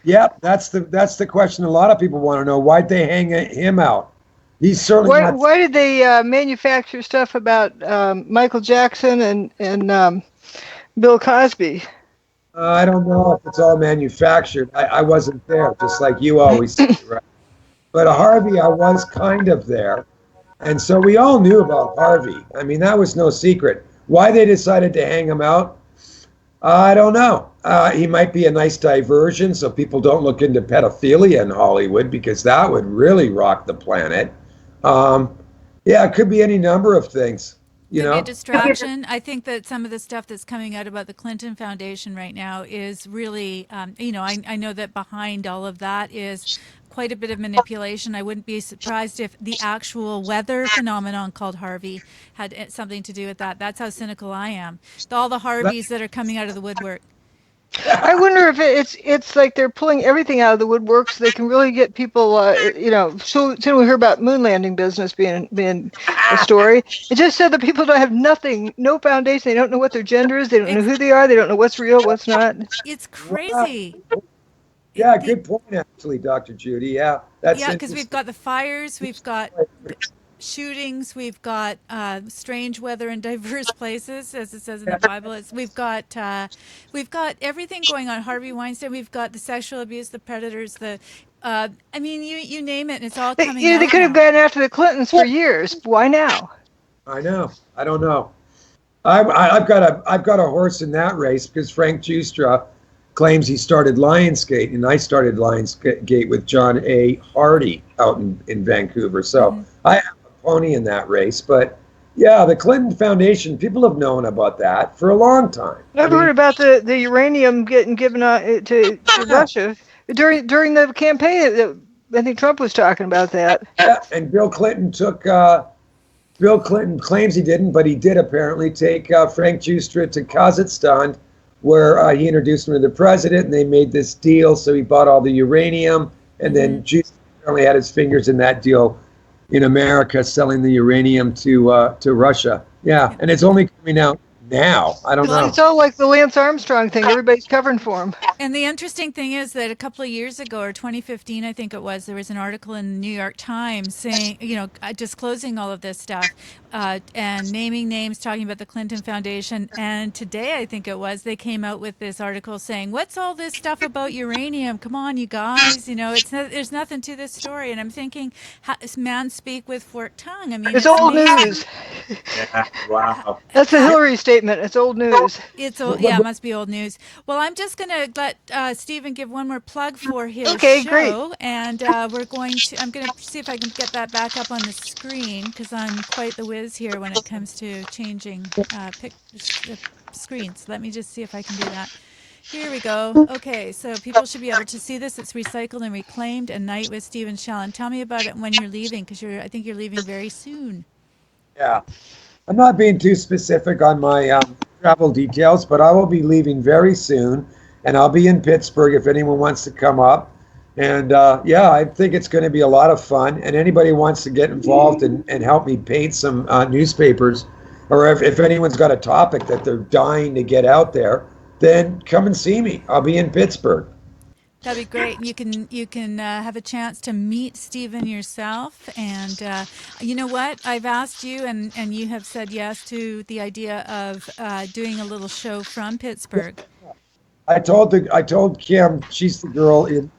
S2: Yeah, that's the question a lot of people want to know. Why'd they hang him out? He's certainly not.
S3: Why did they manufacture stuff about Michael Jackson and Bill Cosby?
S2: I don't know if it's all manufactured. I wasn't there, just like you always say, right? But Harvey, I was kind of there. And so we all knew about Harvey. I mean, that was no secret. Why they decided to hang him out, I don't know. He might be a nice diversion so people don't look into pedophilia in Hollywood, because that would really rock the planet. Yeah, it could be any number of things.
S1: Maybe a distraction. I think that some of the stuff that's coming out about the Clinton Foundation right now is really, I know that behind all of that is quite a bit of manipulation. I wouldn't be surprised if the actual weather phenomenon called Harvey had something to do with that. That's how cynical I am. All the Harveys that are coming out of the woodwork.
S3: I wonder if it's like they're pulling everything out of the woodwork so they can really get people. So soon we hear about moon landing business being a story. It just said that people don't have nothing, no foundation. They don't know what their gender is. They don't know who they are. They don't know what's real, what's not.
S1: It's
S2: Wow.
S1: crazy.
S2: Yeah, good point, actually, Dr. Judy. Yeah, that's
S1: Yeah, because
S2: interesting.
S1: we've got the fires, we've got shootings, we've got strange weather in diverse places, as it says in the Bible. We've got everything going on. Harvey Weinstein. We've got the sexual abuse, the predators, the I mean, you name it, and it's all coming
S3: They
S1: out
S3: could have
S1: now.
S3: gone after the Clintons for years. Why now?
S2: I know. I don't know. I've got a horse in that race because Frank Giustra claims he started Lionsgate, and I started Lionsgate with John A. Hardy out in Vancouver. So I have a pony in that race. But yeah, the Clinton Foundation, people have known about that for a long time.
S3: I've heard about the uranium getting given to Russia during the campaign. I think Trump was talking about that.
S2: Yeah, and Bill Clinton claims he didn't, but he did apparently take Frank Giustra to Kazakhstan, where he introduced him to the president, and they made this deal. So he bought all the uranium, and then Giustra apparently had his fingers in that deal in America, selling the uranium to Russia. Yeah, and it's only coming out now. I don't know.
S3: It's all like the Lance Armstrong thing. Everybody's covering for him.
S1: And the interesting thing is that a couple of years ago, or 2015, I think it was, there was an article in the New York Times saying, disclosing all of this stuff and naming names, talking about the Clinton Foundation. And today, I think it was, they came out with this article saying, "What's all this stuff about uranium? Come on, you guys! There's nothing to this story." And I'm thinking, man speak with forked tongue. I mean,
S3: It's old
S1: amazing.
S3: news.
S2: Yeah, wow.
S3: That's a Hillary statement. It's old news.
S1: It's old, yeah, it must be old news. Well, I'm just going to let Stephen give one more plug for his
S3: Okay,
S1: show,
S3: great.
S1: and I'm going to see if I can get that back up on the screen because I'm quite the whiz here when it comes to changing screens. Let me just see if I can do that. Here we go. Okay, so people should be able to see this. It's Recycled and Reclaimed, a night with Stephen Shellen. Tell me about it when you're leaving, because I think you're leaving very soon.
S2: Yeah. I'm not being too specific on my travel details, but I will be leaving very soon, and I'll be in Pittsburgh if anyone wants to come up. And yeah, I think it's going to be a lot of fun. And anybody wants to get involved and help me paint some newspapers, or if anyone's got a topic that they're dying to get out there, then come and see me. I'll be in Pittsburgh.
S1: That'd be great. You can have a chance to meet Stephen yourself, and you know what? I've asked you, and you have said yes to the idea of doing a little show from Pittsburgh.
S2: I told Kim, she's the girl in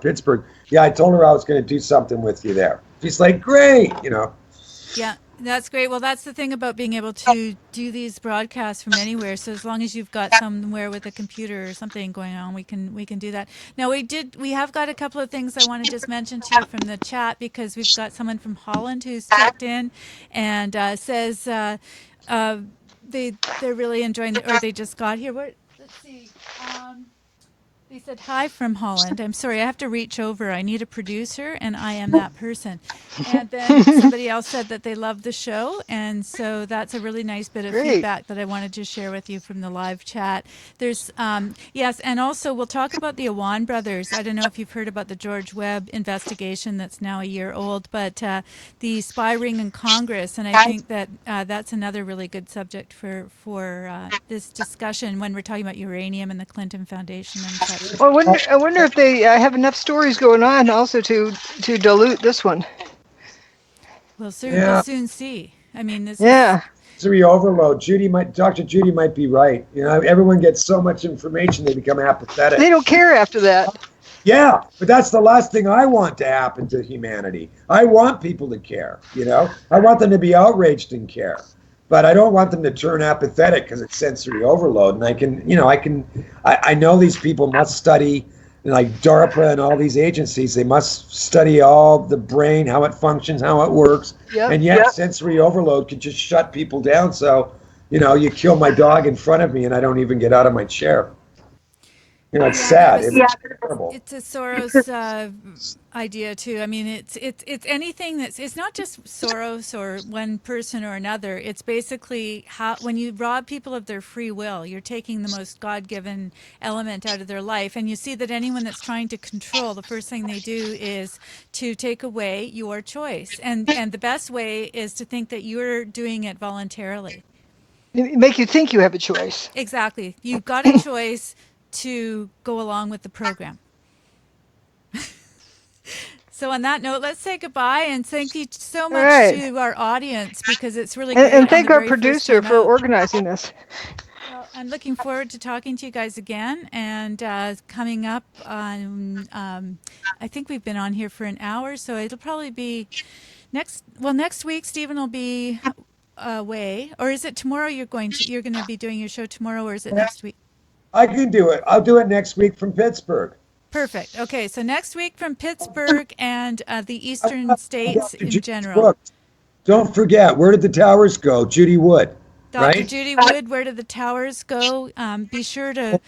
S2: Pittsburgh. Yeah, I told her I was going to do something with you there. She's like, great,
S1: Yeah, that's great. Well, that's the thing about being able to do these broadcasts from anywhere. So as long as you've got somewhere with a computer or something going on, we can do that. Now we have got a couple of things I want to just mention to you from the chat, because we've got someone from Holland who's checked in and says they're really enjoying or they just got here. Let's see. They said hi from Holland. I'm sorry, I have to reach over. I need a producer, and I am that person. And then somebody else said that they love the show, and so that's a really nice bit of feedback that I wanted to share with you from the live chat. There's yes, and also we'll talk about the Awan brothers. I don't know if you've heard about the George Webb investigation that's now a year old, but the spy ring in Congress, and I think that that's another really good subject for this discussion when we're talking about uranium and the Clinton Foundation and such.
S3: Well, I wonder if they have enough stories going on also to dilute this one.
S1: We'll soon see. I mean, this
S3: is
S2: sensory overload. Dr. Judy might be right. Everyone gets so much information they become apathetic.
S3: They don't care after that.
S2: Yeah, but that's the last thing I want to happen to humanity. I want people to care. I want them to be outraged and care. But I don't want them to turn apathetic because it's sensory overload. And I know these people must study, like DARPA and all these agencies. They must study all the brain, how it functions, how it works. Yep. And yet sensory overload could just shut people down. So, you kill my dog in front of me and I don't even get out of my chair. It's
S1: Yeah,
S2: sad.
S1: that
S2: It
S1: was
S2: was terrible.
S1: it's a Soros idea too. I mean, it's anything that's it's not just Soros or one person or another. It's basically how when you rob people of their free will, you're taking the most God-given element out of their life, and you see that anyone that's trying to control, the first thing they do is to take away your choice, and the best way is to think that you're doing it voluntarily.
S3: Make you think you have a choice.
S1: Exactly, you've got a choice to go along with the program. So on that note, let's say goodbye and thank you so
S3: All
S1: much
S3: right.
S1: to our audience because it's really
S3: And
S1: great on
S3: thank
S1: the
S3: our
S1: very first
S3: producer
S1: time
S3: for
S1: out.
S3: organizing this.
S1: Well, I'm looking forward to talking to you guys again and coming up on, I think we've been on here for an hour, so it'll probably be next week Stephen will be away, or is it tomorrow you're going to be doing your show tomorrow, or is it next week?
S2: I can do it. I'll do it next week from Pittsburgh.
S1: Perfect. Okay, so next week from Pittsburgh and the
S2: I
S1: eastern
S2: love
S1: states
S2: Dr.
S1: in
S2: Judy's
S1: general.
S2: book. Don't forget, Where Did the Towers Go? Judy Wood,
S1: Dr.
S2: right?
S1: Judy Wood, Where Do the Towers Go? Be sure to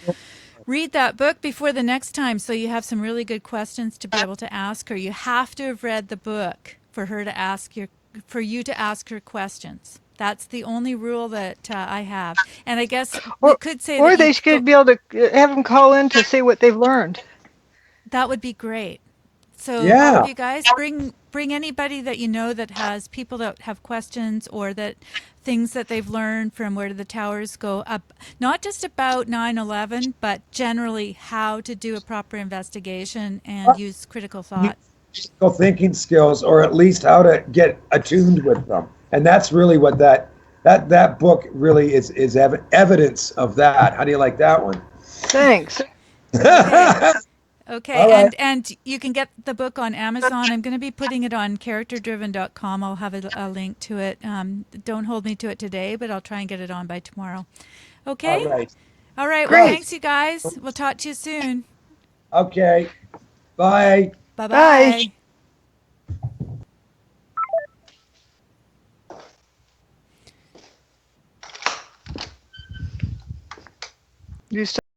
S1: read that book before the next time so you have some really good questions to be able to ask her. You have to have read the book for her to for you to ask her questions. That's the only rule that I have. And I guess we
S3: Or,
S1: could say that
S3: or
S1: you
S3: they
S1: go,
S3: should be able to have them call in to say what they've learned.
S1: that would be great. So all of
S2: Yeah.
S1: you guys bring anybody that you know that has people that have questions or that things that they've learned from Where Do the Towers Go up, not just about 9/11 but generally how to do a proper investigation and use critical thought.
S2: Critical thinking skills, or at least how to get attuned with them. And that's really what that book really is evidence of that. How do you like that one?
S3: Thanks.
S1: Okay. Okay,
S2: All right.
S1: and you can get the book on Amazon. I'm going to be putting it on characterdriven.com. I'll have a link to it. Don't hold me to it today, but I'll try and get it on by tomorrow.
S2: All
S1: Okay?
S2: right.
S1: All right. Well,
S3: Great.
S1: thanks, you guys. We'll talk to you soon.
S2: Okay. Bye.
S3: Bye.
S1: Bye-bye.
S3: You